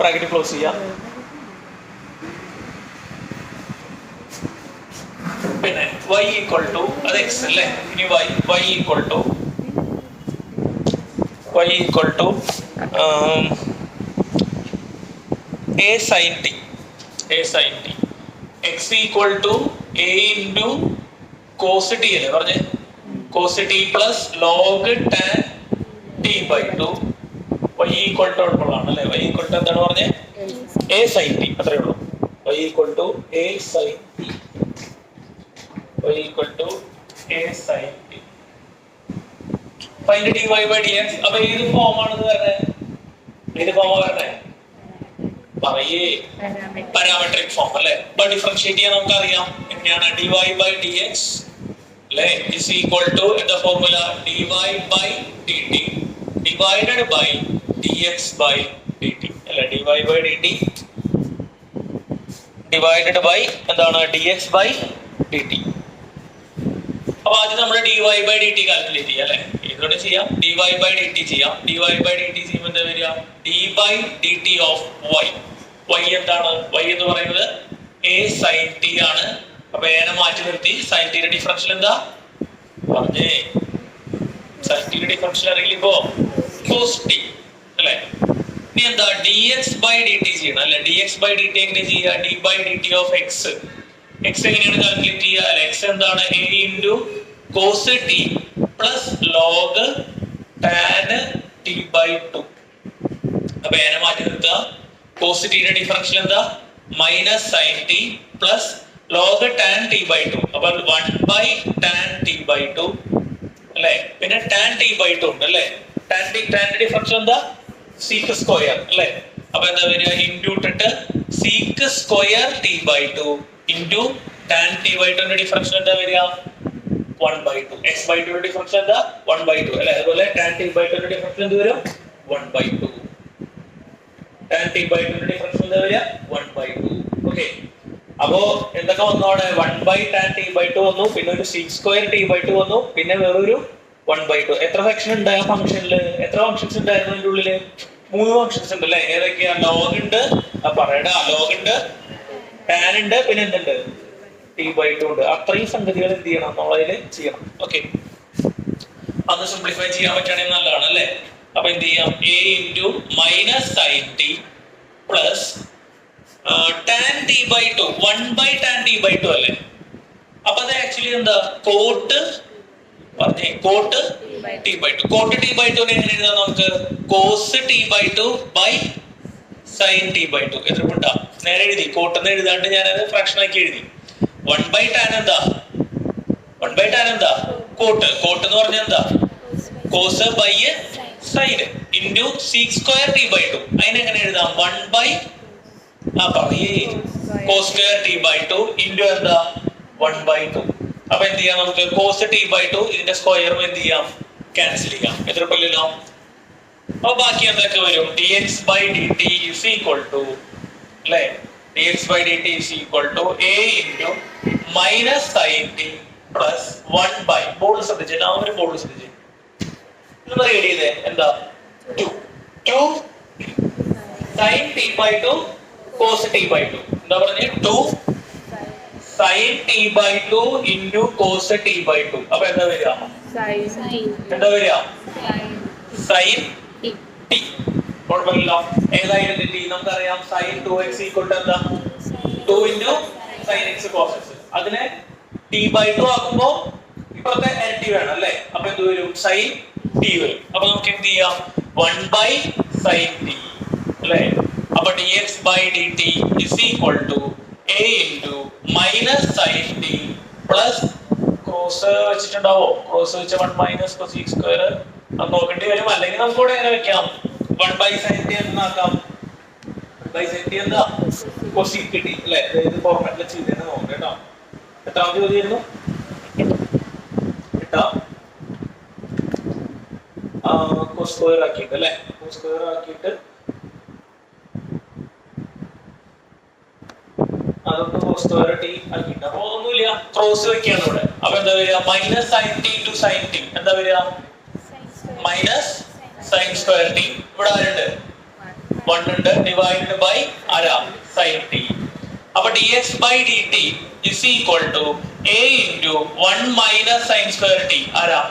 Bracket close ചെയ്യാം. പിന്നെ y equal to അത് x അല്ലേ, ഇനി y equal to a sin t x equal to a into cos t അല്ലേ പറഞ്ഞേ, cos t plus log tan t by 2 y equal to ഉള്ളതാണ് അല്ലേ, y equal to എന്താണ് പറഞ്ഞേ a sin t അത്രേ ഉള്ളൂ, y equal to a sin t, y equal to a sin t. find dy by dx. അപ്പോൾ ഏത് ഫോമാണെന്ന് പറഞ്ഞേ, ഏത് ഫോമാ പറഞ്ഞേ പറയേ, പാരാമെട്രിക് ഫോം അല്ലേ. അപ്പോൾ ഡിഫറൻഷിയേറ്റ് ചെയ്യാൻ നമുക്ക് അറിയാം എങ്ങനെയാണ്, dy by dx അല്ലേ is equal to the formula dy by dt divided by dx by dt അല്ലേ, dy by dt divided by എന്താണ് dx by dt. അപ്പോൾ ആദ്യം നമ്മൾ dy by dt കാൽക്കുലേറ്റ് ചെയ്യാം അല്ലേ, ഇതോടെ ചെയ്യാം, dy by dt ചെയ്യാം. dy by dt ചെയ്യുമ്പോൾ എന്താ വരിക, d by dt of y. y എന്താണ്, y എന്ന് പറയുന്നത് a sin t ആണ്. അപ്പൊ a നെ മാറ്റി നിർത്തി sin t യുടെ ഡിഫറൻഷ്യൽ എന്താ പറഞ്ഞേ, sin t യുടെ ഡിഫറൻഷ്യൽ അറിയില്ല ഇപ്പോ cos t അല്ലേ. ഇനി എന്താ dx by dt ചെയ്യണം അല്ലേ, dx by dt എങ്ങനെ ചെയ്യുക, d by dt of x. x എങ്ങനെയാണ് കാൽക്കുലേറ്റ് ചെയ്യുക അല്ലെ, x എന്താണ് a into cos t plus log tan t by 2. അപ്പൊ a നെ മാറ്റി നിർത്തുക, cos t യുടെ ഡിഫറൻഷ്യൽ എന്താ minus sin t plus log tan t by 2. അപ്പോൾ 1 by tan t by 2 അല്ലേ, പിന്നെ tan t by 2 ഉണ്ട് അല്ലേ, tan t ഡിഫറൻഷ്യൽ എന്താ sec സ്ക്വയർ അല്ലേ. അപ്പോൾ എന്താ വരിക, ഇൻറ്റു ഇട്ടിട്ട് sec square t by 2 into tan t by 2 ന്റെ ഡിഫറൻഷ്യൽ എന്താ വരിക 1 by 2. x by 2 ന്റെ ഡിഫറൻഷ്യൽ എന്താ 1 by 2 അല്ലേ. അതുപോലെ tan t by 2 ന്റെ ഡിഫറൻഷ്യൽ എന്ത് വരും 1 by 2. tan t by 2 ന്റെ ഡിഫറൻഷ്യൽ എന്താ വരിക 1 by 2. ഓക്കേ, അപ്പോ എന്തൊക്കെ വന്നു അവിടെ, 1 by tan t by 2 വന്നു, പിന്നെ ഒരു sec സ്ക്വയർ t by 2 വന്നു, പിന്നെ വേറൊരു 1 by 2. എത്ര ഫംഗ്ഷൻ ഉണ്ട് ആ ഫംഗ്ഷനിൽ, എത്ര ഫംഗ്ഷൻസ് ഉണ്ടായിരുന്നു അതിന്റെ ഉള്ളില്, 3 ഫംഗ്ഷൻസ് ഉണ്ട് അല്ലേ. ഏതൊക്കെയാ, log ഉണ്ട്, പറയടാ log ഉണ്ട്, tan ഉണ്ട്, പിന്നെ എന്തുണ്ട് t by 2 ഉണ്ട്. അത്രയും സംഗതികൾ എന്ത് ചെയ്യണം നമ്മളതിൽ ചെയ്യണം. ഓക്കെ, അത് സിംപ്ലിഫൈ ചെയ്യാൻ പറ്റുകയാണെങ്കിൽ നല്ലതാണ് അല്ലേ. അപ്പൊ എന്ത് ചെയ്യാം, a into minus sin t plus tan t by 2 1 by tan t by 2 അല്ലേ. അപ്പൊ അത് ആക്ച്വലി എന്താ കോട്ട് പറഞ്ഞേ, cot t by 2. Cot t by 2 എങ്ങനെ എഴുതാം നമുക്ക്, cos t by 2 by sin t by 2. എത്രപ്പെട്ടാ നേരെ എഴുതി, കോട്ടെന്ന് എഴുതാണ്ട് ഞാനത് ഫ്രാക്ഷൻ ആക്കി എഴുതി. 1 by tan എന്താ, 1 by tan എന്താ കോട്ട്, കോട്ട് എന്ന് പറഞ്ഞാൽ എന്താ cos by sin into sec square t by 2. അതിനെങ്ങനെ എഴുതാം, 1 by പറയേ cos square t by 2 into എന്താ 1 by 2. അപ്പൊ എന്ത് ചെയ്യാം നമുക്ക്, cos t by 2 ഇതിന്റെ സ്ക്വയറും എന്ത് ചെയ്യാം ക്യാൻസൽ ചെയ്യാം, എത്രപ്പല്ലോ. അപ്പൊ ബാക്കി എന്തൊക്കെ വരും, dx by dt is equal to അല്ലേ, dx by dt is equal to a into minus sin t plus 1 by board ശ്രദ്ധിച്ചിട്ട്, ആ ഒരു ബോർഡ് ശ്രദ്ധിച്ചു ഇതൊന്ന് റീഡ് ചെയ്തേ, എന്താ 2 sin t by 2 cos t by 2. എന്താ പറഞ്ഞേ, 2 sin t by 2 into cos t by 2. അപ്പൊ എന്താ വരിക, എന്താ വരിക sin t. കുഴപ്പമില്ല, ഏതായിരുന്നു t നമുക്കറിയാം, sin 2x equal to എന്താ 2 into sin x cos x. അതിനെ t by 2 ആക്കുമ്പോ ഇപ്പുറത്തെ ഇരട്ടി വേണം അല്ലേ. അപ്പൊ എന്ത് വരും, sin t വരും. അപ്പൊ നമുക്ക് എന്ത് ചെയ്യാം, 1 by sin t അല്ലേ. അപ്പൊ dx by dt is equal to a into minus sin t plus cos വെച്ചിട്ടുണ്ടാവോ, cos വെച്ച 1 minus cos സ്ക്വയർ അത് നോക്കേണ്ടി വരും. അല്ലെങ്കിൽ നമുക്ക് ഇവിടെ എങ്ങനെ വെക്കാം, 1 by sin t എന്നാക്കാം, 1 by sin t എന്താ cos t അല്ലേ. ഇത് ഫോർമാറ്റിൽ ചെയ്തേന്ന് നോക്കാം കേട്ടോ. എത്രാമത്തെ ചോദ്യമായിരുന്നു, കേട്ടോ cos സ്ക്വയർ ആക്കിയിട്ട് അല്ലേ, cos സ്ക്വയർ ആക്കിയിട്ട് അതൊക്കെ cos സ്ക്വയർ t ആക്കിയിട്ട്. അപ്പൊ ഒന്നുമില്ല, ക്രോസ് വെക്കുകയാണ് ഇവിടെ. അപ്പൊ എന്താ വരിക, minus sin t to sin t എന്താ വരിക, മൈനസ് sin സ്ക്വയർ t. ഇവിടെ ആരുണ്ട്, 1 1 ഉണ്ട് ഡിവൈഡഡ് ബൈ ആരാ sin t. അപ്പൊ dx by dt is equal to a into 1 minus sin square t. ആരാ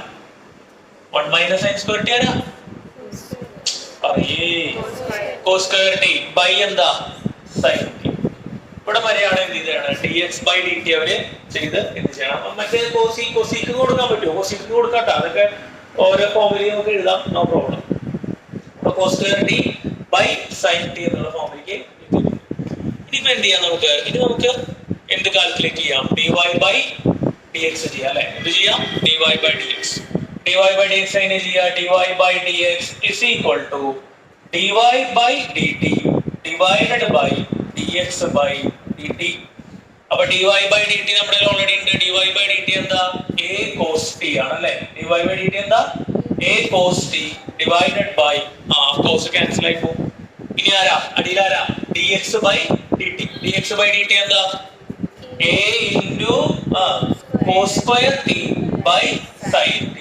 1 minus sin square t ആരാ പറയേ cos square t by എന്താ sin t. ഇവിടെ വരെയാണ് എന്ത് ചെയ്താണ് dx by dt അവര് ചെയ്ത് എന്ത് ചെയ്യണം. മറ്റേ കോസിക്ക് കൊടുക്കാൻ പറ്റുമോ? കോസിക്ക് കൊടുക്കാട്ടോ, അതൊക്കെ ഓരോ ഫോമിലി നമുക്ക് എഴുതാം, നോ പ്രോബ്ലം. അപ്പൊ cos square t by sin t എന്നുള്ള ഫോമിലേക്ക് ഇനിയിപ്പോ എന്ത് ചെയ്യാം നമുക്ക് എന്ത് കാൽക്കുലേറ്റ് ചെയ്യാം? dy by dx ചെയ്യാം അല്ലെ. എന്ത് ചെയ്യാം? dy by dx. dy by dx എങ്ങനെ ചെയ്യാം? dy by dx is equal to dy by dt divided by dx by dt. അപ്പൊ dy by dt നമ്മുടെ ഓൾറെഡി ഉണ്ട്. dy by dt എന്താ? a cos t ആണ് അല്ലേ. dy by dt എന്താ? a cos t divided by cos cancel ആയി പോകും. ഇനി ആരാ അടിയിൽ ആരാ? dx by dt. dx by dt എന്താ? a into cos square t by sin t.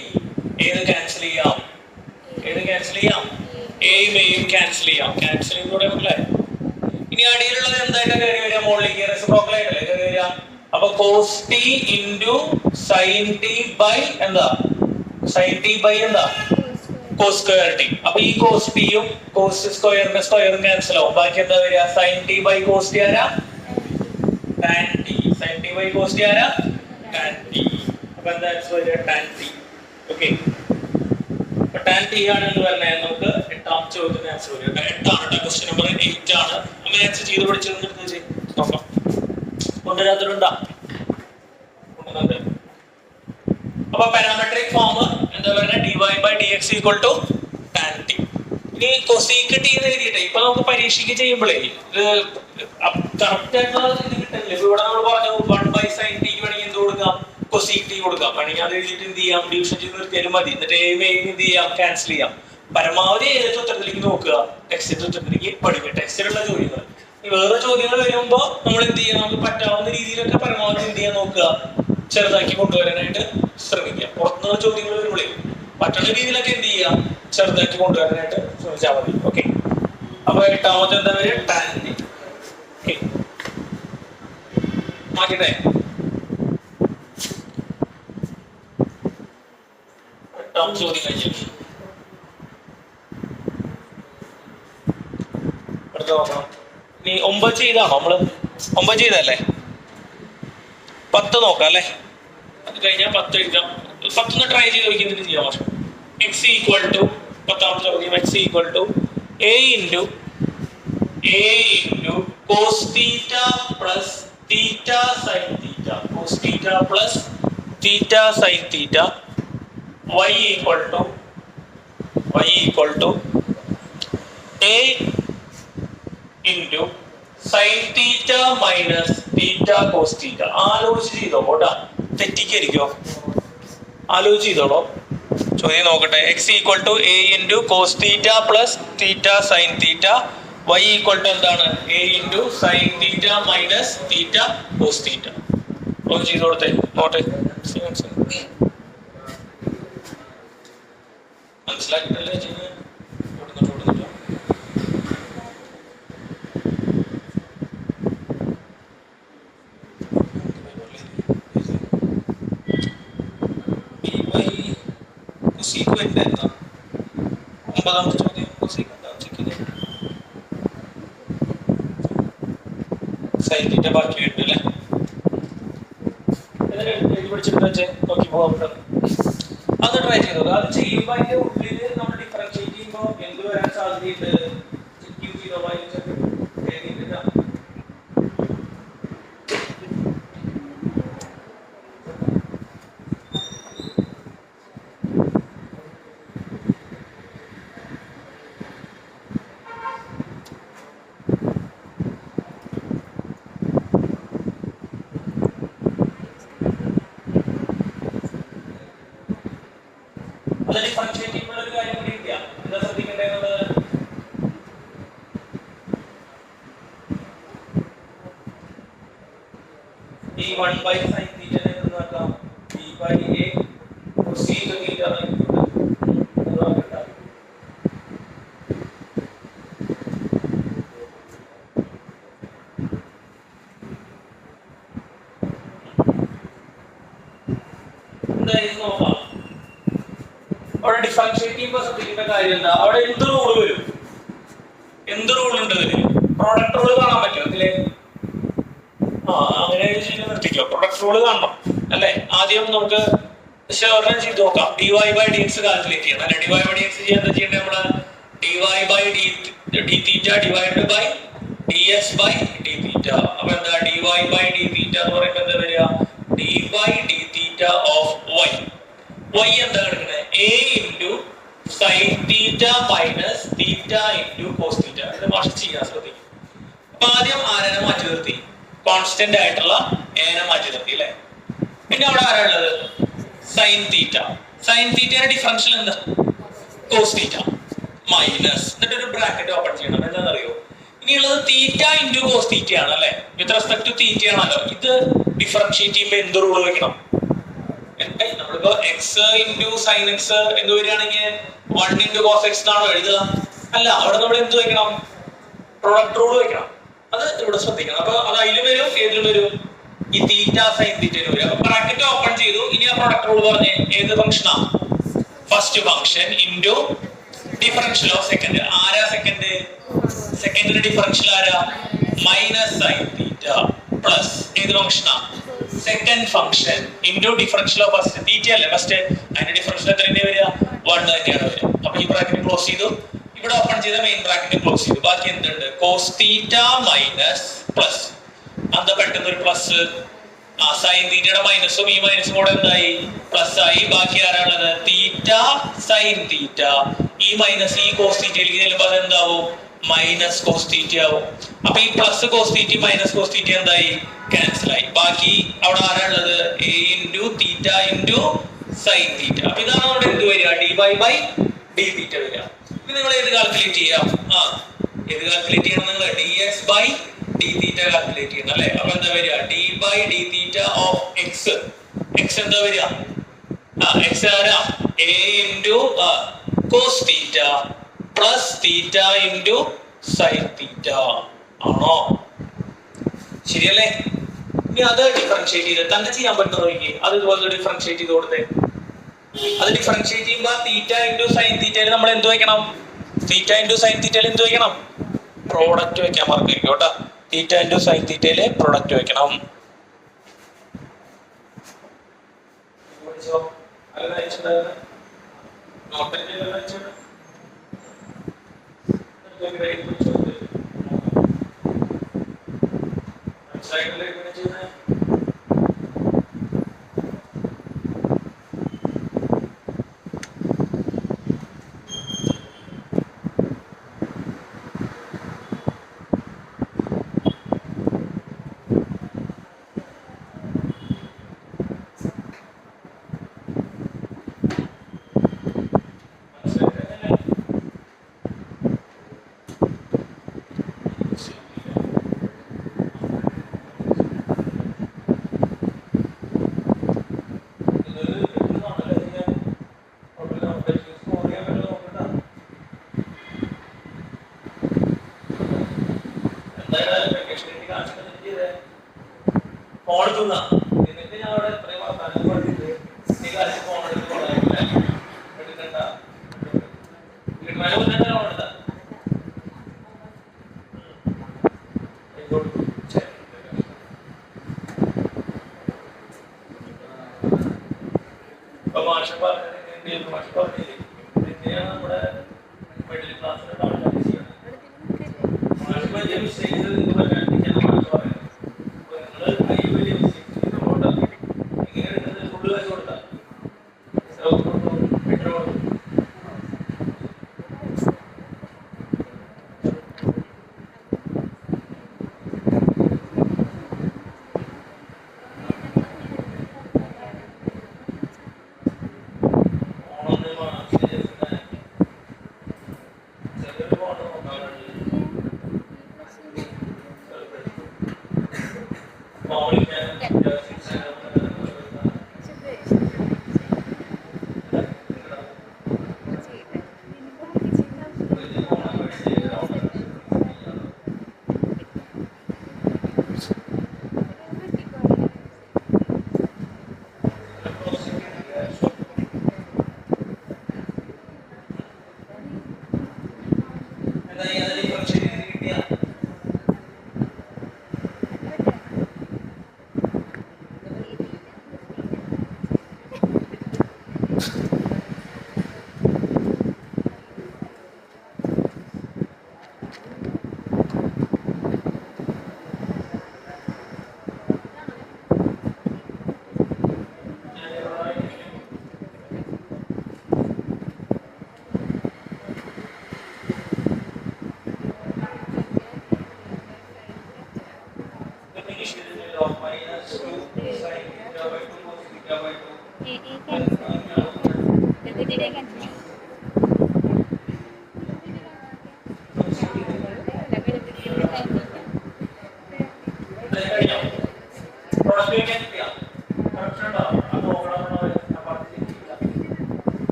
ഏത് ക്യാൻസൽ ചെയ്യാം? a യും ക്യാൻസൽ ചെയ്യാം. ക്യാൻസൽ ചെയ്തൂടെ മക്കളെ? ഇനി അടിയിലുള്ളത് എന്തായിട്ട് കയറി വരിക? മുകളിലേക്ക് റെസിപ്രോക്കൽ ആയിട്ടല്ലേ കയറി വരിക. അപ്പൊ cos t into sin t by എന്താ? sin t by എന്താ? cos square t. അപ്പൊ ഈ cos t യും cos സ്ക്വയറിന്റെ സ്ക്വയറും ക്യാൻസൽ ആവും. ബാക്കി എന്താ വരിക? sin t by cos t ആരാ? tan t. sin t by cos t ആരാ? tan t. അപ്പൊ എന്താ ആൻസർ വരിക? tan t. ഓക്കേ, അപ്പൊ tan t ആണ് എന്ന് പറഞ്ഞാൽ നമുക്ക് എട്ടാമത്തെ ചോദ്യത്തിന് ആൻസർ വരിക. 8 ആണ് ക്വസ്റ്റ്യൻ നമ്പർ 8 ആണ്. നമ്മൾ ആൻസർ ചെയ്ത് പഠിച്ചിരുന്നത് നോക്കാം. കൊണ്ടുവരാത്തതുണ്ടാ? അപ്പൊ പാരാമെട്രിക് ഫോം എന്താ പറയുക? dy by dx equal to tan t. ഇനി കൊസീക്ക് t എന്ന് എഴുതിയിട്ടെ ഇപ്പൊ നമുക്ക് പരീക്ഷയ്ക്ക് ചെയ്യുമ്പോഴേ ഇത് കറക്റ്റ് ആയിട്ടുള്ള ഇത് കിട്ടില്ല. ഇപ്പൊ ഇവിടെ നമ്മൾ പറഞ്ഞു 1 by sin t വേണമെങ്കിൽ എന്ത് കൊടുക്കാം? കൊസീക്ക് t കൊടുക്കാം. വേണമെങ്കിൽ അത് എഴുതിയിട്ട് എന്ത് ചെയ്യാം? ഡിവിഷൻ ചെയ്ത് നിർത്തിയാലും മതി. എന്നിട്ട് എന്ത് ചെയ്യാം? ക്യാൻസൽ ചെയ്യാം. പരമാവധി ഏതൊക്കെ ഉത്തരത്തിലേക്ക് നോക്കുക? ടെക്സ്റ്റിന്റെ ഉത്തരത്തിലേക്ക് പഠിക്കുക. ടെക്സ്റ്റിലുള്ള ചോദ്യങ്ങൾ. വേറെ ചോദ്യങ്ങൾ വരുമ്പോ നമ്മൾ എന്ത് ചെയ്യാം? നമുക്ക് പറ്റാവുന്ന രീതിയിലൊക്കെ പരമാവധി എന്ത് ചെയ്യാൻ നോക്കുക? ചെറുതാക്കി കൊണ്ടുവരാനായിട്ട് ശ്രമിക്കുക. പുറത്തുനിന്നുള്ള ചോദ്യങ്ങൾ വരുമ്പോഴേ പറ്റുന്ന രീതിയിലൊക്കെ എന്ത് ചെയ്യാം? ചെറുതാക്കി കൊണ്ടുവരാനായിട്ട് ശ്രമിച്ചാൽ മതി. ഓക്കെ, അപ്പൊ എട്ടാമത്തെ എന്താ വരിക? tan t. മാറ്റിട്ടെ എട്ടാമത്തെ ചോദ്യം കഴിഞ്ഞു. അടുത്ത നോക്കണം. ഇനി 9 ചെയ്താണോ? നമ്മള് 9 ചെയ്തല്ലേ? 10 നോക്കാം അല്ലെ. അത് കഴിഞ്ഞാൽ 10 എഴുതാം. 10 ട്രൈ ചെയ്ത് നോക്കിയിട്ട് ചെയ്യാം. x ഈക്വൽ ടു 10ാമത്തെ ചോദ്യം x equal to a into cos theta plus theta sine theta. cos theta plus theta sine theta y equal to a into sine theta minus theta cos theta. ആലോചിച്ച് ചെയ്തോ കേട്ടാ, തെറ്റിക്കായിരിക്കോ? ആലോചിച്ച് ചെയ്തോളോ. ചോദ്യം നോക്കട്ടെ. X equal to a into cos theta plus theta sine theta. Y equal to എന്താണ്? A into sine theta minus theta cos theta. ഒന്ന് ചെയ്ത് കൊടുത്തേ നോട്ടെ. മനസ്സിലാക്കിട്ടല്ലേ ചെയ്യുന്നത്? ഒമ്പതാമത്തെ ചോദ്യം സൈൻ തീറ്റ ബാക്കി ഉണ്ട് അല്ലേ? എഴുതി പഠിച്ചിട്ട് വെച്ചേ നോക്കി പോകാം. അത് ട്രൈ ചെയ്തോ. അത് ചെയ്യുമ്പോൾ അതിന്റെ ഉള്ളിൽ നമ്മൾ ഡിഫറൻഷിയേറ്റ് ചെയ്യുമ്പോൾ എന്ത് വരാൻ സാധ്യതയുണ്ട്? അതിന് ഫംഗ്ഷൻ ചെയ്യുമ്പോൾ ഒരു കാര്യം കൂടി ഇല്ല. എന്താ ശ്രദ്ധിക്കേണ്ടത്? ഈ 1 by sin theta നെ എന്താക്കാം? b by a cosec theta ആയിരിക്കും. ഡിഫറൻഷിയേറ്റ് ചെയ്യുമ്പോൾ ശ്രദ്ധിക്കേണ്ട കാര്യം എന്താ, അവിടെ എന്ത് റൂള് വരും, എന്ത് റൂൾ ഉണ്ട് ഇതില്? പ്രൊഡക്റ്റ് റൂള് കാണാൻ പറ്റുമോ ഇതില്? അങ്ങനെ നിർത്തിക്കോ, പ്രൊഡക്റ്റ് റൂള് കാണണം അല്ലെ? ആദ്യം നമുക്ക് ഷെയറിനെ ചെയ്ത് നോക്കാം. dy ബൈ dx കാൽക്കുലേറ്റ് ചെയ്യണം അല്ലെ? dy ബൈ dx ചെയ്യാൻ എന്താ ചെയ്യേണ്ടത്? നമ്മള് dy by d theta divided by ds by d theta. അപ്പൊ എന്താ dy ബൈ d തീറ്റ എന്ന് പറയുമ്പോൾ എന്താ വരിക? d by d theta of y. y എന്താ കിടക്കുന്നത്? a into sine theta minus theta into cos theta. ഇത് മാഷ് ചെയ്യാൻ ശ്രദ്ധിക്കും. അപ്പൊ ആദ്യം ആരനെ മാറ്റി നിർത്തി, കോൺസ്റ്റന്റ് ആയിട്ടുള്ള എനെ മാറ്റി നിർത്തി അല്ലെ? പിന്നെ അവിടെ ആരാ ഉള്ളത്? Sine theta. സൈൻ തീറ്റയുടെ ഡിഫറൻഷ്യൽ എന്താ? കോസ് തീറ്റ മൈനസ്, എന്നിട്ട് ഒരു ബ്രാക്കറ്റ് ഓപ്പൺ ചെയ്യണം. എന്താണെന്നറിയോ? ഇനിയുള്ളത് തീറ്റ ഇൻറ്റു കോസ് തീറ്റ ആണ് അല്ലെ? വിത്ത് റെസ്പെക്ട് ടു തീറ്റ ആണല്ലോ. ഇത് ഡിഫറൻഷിയേറ്റ് ചെയ്യുമ്പോൾ എന്ത് റൂൾ വെക്കണം? നമ്മളിപ്പോ എക്സ് ഇൻറ്റു സൈൻ എക്സ് എന്ത് വരികയാണെങ്കിൽ 1 ഇൻറ്റു കോസ് എക്സ് എന്നാണോ എഴുതുക? അല്ല, അവിടെ നമ്മൾ എന്ത് വെക്കണം? പ്രൊഡക്റ്റ് റൂൾ വെക്കണം. അത് ഇവിടെ ശ്രദ്ധിക്കണം. അപ്പൊ അത് അതിലും വരും, ഏതിലും വരും? ഈ തീറ്റ സൈൻ തീറ്റയിൽ വരും. അപ്പൊ ബ്രാക്കറ്റ് ഓപ്പൺ ചെയ്തു. ഇനി ആ പ്രൊഡക്റ്റ് റൂൾ പറഞ്ഞ് ഏത് ഫംഗ്ഷനാ? First function into differential of second. ആരാ സെക്കൻഡ്? സെക്കൻഡിന്റെ ഡിഫറൻഷ്യൽ ആരാ? മൈനസ് സൈൻ തീറ്റ പ്ലസ് ഏത് ഫംഗ്ഷനാ? Second function into differential of first. Theta അല്ലേ ഫസ്റ്റ്, അതിന്റെ ഡിഫറൻഷ്യൽ എത്ര തന്നെയാണ് വരിക? 1 തന്നെയാണ് വരിക. അപ്പൊ ഈ ബ്രാക്കറ്റ് ക്ലോസ് ചെയ്തു, ഇവിടെ ഓപ്പൺ ചെയ്ത മെയിൻ ബ്രാക്കറ്റ് ക്ലോസ് ചെയ്തു. ബാക്കി എന്തുണ്ട്? Cos theta minus plus. എന്താ പെട്ടെന്ന് ഒരു പ്ലസ്? സൈൻ തീറ്റയുടെ മൈനസും ഈ മൈനസും കൂടെ എന്തായി? പ്ലസ് ആയി. ബാക്കി ആരാണുള്ളത്? തീറ്റ സൈൻ തീറ്റ. ഈ മൈനസ് ഈ കോസ് തീറ്റയിലേക്ക് ചെല്ലുമ്പോൾ അത് എന്താവും? മൈനസ് കോസ് തീറ്റ ആവും. അപ്പൊ ഈ plus cos theta minus cos theta എന്തായി? ക്യാൻസൽ ആയി. ബാക്കി അവിടെ ആരാണുള്ളത്? A into theta into sine theta. അപ്പൊ ഇതാണ് അവിടെ എന്ത് വരിക? dy ബൈ d തീറ്റ വരിക. ഇനി നിങ്ങൾ ഏത് കാൽക്കുലേറ്റ് ചെയ്യാം? ഏത് കാൽക്കുലേറ്റ് ചെയ്യണം? നിങ്ങൾ dx by d theta calculate ചെയ്യണം അല്ലെ? അപ്പൊ എന്താ വരിക? d by d theta of x. x എന്താ വരിക? x ആരാ? a into cos theta plus theta into sine theta ആണോ? ശരിയല്ലേ? ഇനി അത് ഡിഫറൻഷിയേറ്റ് ചെയ്ത് തന്നെ ചെയ്യാൻ പറ്റുന്ന നോക്കി. അത് ഇതുപോലെ ഡിഫറൻഷിയേറ്റ് ചെയ്ത് കൊടുത്തേ. അത് ഡിഫറൻഷിയേറ്റ് ചെയ്യുമ്പോൾ തീറ്റ ഇൻറ്റു സൈൻ തീറ്റയിൽ നമ്മൾ എന്ത് വെക്കണം? തീറ്റ ഇൻറ്റു സൈൻ തീറ്റയിൽ എന്ത് വെക്കണം? പ്രോഡക്റ്റ് വെക്കാൻ മറക്കരുത് കേട്ടോ. തീറ്റ ഇൻറ്റു സൈൻ തീറ്റയിൽ പ്രോഡക്റ്റ് വെക്കണം.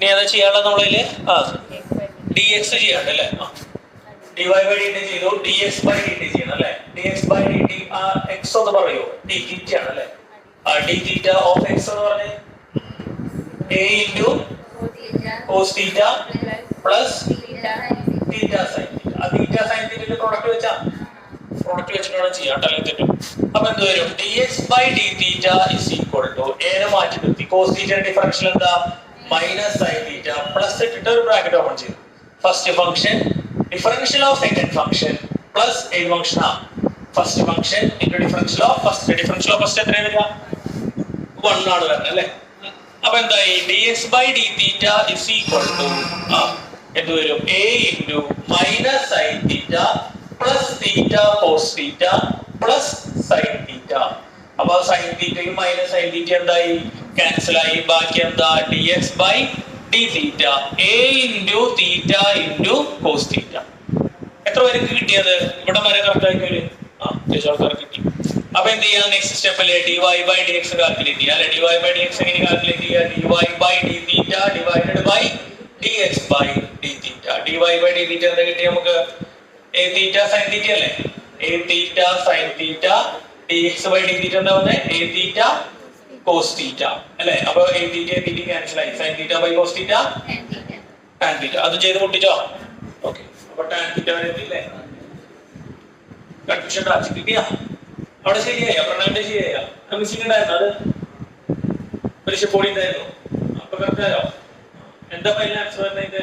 ഇനി ഏതാ ചെയ്യാനുള്ളത് നമ്മളില്? ഡി എക്സ് ചെയ്യാണ്ടല്ലേ? D y by d t ചെയ്തു, d x by d t ചെയ്യണം അല്ലേ? D x by d t x എന്ന് പറയൂ, ഡി തീറ്റ ആണ് അല്ലേ? ഡി തീറ്റ ഓഫ് എക്സ് എന്ന് പറഞ്ഞ് a into cos theta plus theta sine theta. ആ തീറ്റ സൈൻ തീറ്റയുടെ പ്രോഡക്റ്റ് വെച്ചിട്ട് വേണം ചെയ്യാം കേട്ടോ, അല്ലെങ്കിൽ തെറ്റും. അപ്പൊ എന്ത് വരും? D x by d theta is equal to എനെ മാറ്റി നിർത്തി കോസ് തീറ്റയുടെ ഡിഫറൻഷ്യൽ എന്താ? മൈനസ് സൈൻ തീറ്റ പ്ലസ് ഇട്ടിട്ട് ഒരു ബ്രാക്കറ്റ് ഓപ്പൺ ചെയ്തു. First function differential of second function plus a function first function into differential of first. Differential of first എത്രയാണ് വരിക? 1 ആണ് വരുന്നത് അല്ലേ? അപ്പൊ എന്തായി? D x by d theta is equal to എന്ത് വരും? A into minus sine theta plus theta cos theta plus sine theta. അപ്പൊ സൈൻ തീറ്റയും മൈനസ് സൈൻ തീറ്റ എന്തായി? ക്യാൻസൽ ആയി. ബാക്കി എന്താ? D x by d theta a into theta into cos theta. എത്ര പേർക്ക് കിട്ടിയത്? ഇവിടെ വരെ കറക്റ്റ് ആയിക്കോല്. ആൾക്കാർക്ക് കിട്ടി. അപ്പൊ എന്ത് ചെയ്യാം? നെക്സ്റ്റ് സ്റ്റെപ്പില് d y by d x calculate ചെയ്യാം അല്ലെ? D y by d x എങ്ങനെ കാൽക്കുലേറ്റ് ചെയ്യുക? D y by d theta divided by d x by d theta. D y by d theta എന്താ കിട്ടിയ നമുക്ക്? എ തീറ്റ സൈൻ തീറ്റ അല്ലേ? A theta sine theta d x by d theta എന്താ വന്നത്? A theta cos theta അല്ലേ? അപ്പൊ a theta cancel ആയി. Sine theta by cos theta tan theta. അത് ചെയ്ത് മുട്ടിച്ചോ? ഓക്കെ. അപ്പൊ ടാൻ തീറ്റ വരെ എത്തിയില്ലേ? കൺഫ്യൂഷൻ കിട്ടിയാ? അവിടെ ശരിയായ പ്രണാമിന്റെ ശരിയായ മിസ്സിംഗ് ഉണ്ടായിരുന്നു. അത് പരീക്ഷ പോടി ഉണ്ടായിരുന്നു. അപ്പൊ കറക്റ്റ് ആയോ? എന്താ ഫൈനൽ ആൻസർ വരുന്നത്?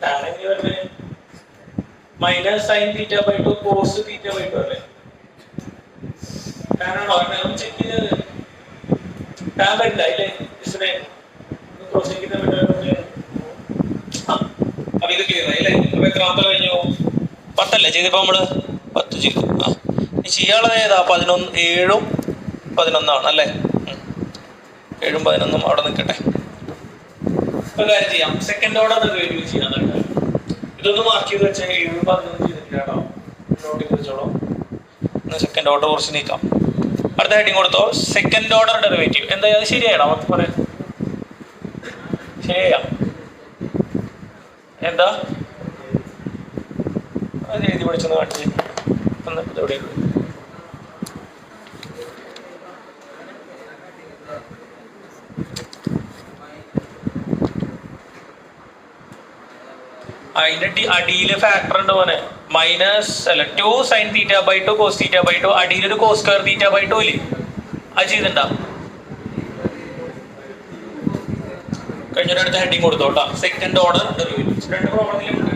ടാൻ എങ്ങനെ വരുന്നത്? Minus sine theta by 2 cos theta by 2 അല്ലേ? ടാൻ ആണോ? ചെക്ക് ചെയ്തത് ടാൻ വരില്ല ഇല്ലേ? ക്രോസ് ചെക്ക് ചെയ്താൽ പറ്റുമോ? അപ്പൊ ഇത് ക്ലിയർ ആയില്ലേ? അപ്പൊ എത്രാമത്തെ കഴിഞ്ഞു? 10 അല്ലേ ചെയ്തിപ്പോ നമ്മള്? 10 ചെയ്തു. ഇനി ചെയ്യാനുള്ളത് ഏതാ? 11 7ഉം 11 അല്ലേ? 7ഉം 11 അവിടെ നിൽക്കട്ടെ. ഒരു കാര്യം ചെയ്യാം, സെക്കൻഡ് ഓർഡർ ഡെറിവേറ്റീവ് ചെയ്യാൻ. ഇതൊന്ന് മാർക്ക് ചെയ്ത് വെച്ചാൽ 7ഉം 11 ചെയ്തിട്ടില്ല കേട്ടോ, നോട്ട് ചെയ്ത് വെച്ചോളൂ. സെക്കൻഡ് ഓർഡർ കുറച്ച് നീക്കാം. അടുത്ത ഹെഡിങ് കൊടുത്തോ, സെക്കൻഡ് ഓർഡർ ഡെറിവേറ്റീവ്. എന്താ അത് ശരിയാണോ? നമുക്ക് പറയാം ശരിയാ. എന്താ അത് എഴുതി പഠിച്ചൊന്ന് കാണിച്ച് എവിടെയുള്ളൂ. അതിന്റെ അടിയില് ഫാക്ടർ ഉണ്ട് പോലെ മൈനസ് അല്ല 2 sine theta by 2 cos theta by 2 അടിയിലൊരു കോസ് സ്ക്വയർ തീറ്റ ബൈ 2 ഇല്ലേ? അത് ചെയ്തിട്ടുണ്ടാവും. കഴിഞ്ഞൊരു അടുത്ത ഹെഡിങ് കൊടുത്തോട്ടാ, സെക്കൻഡ് ഓർഡർ ഡെറിവേറ്റീവ്സ്. 2 പ്രോബ്ലത്തിലും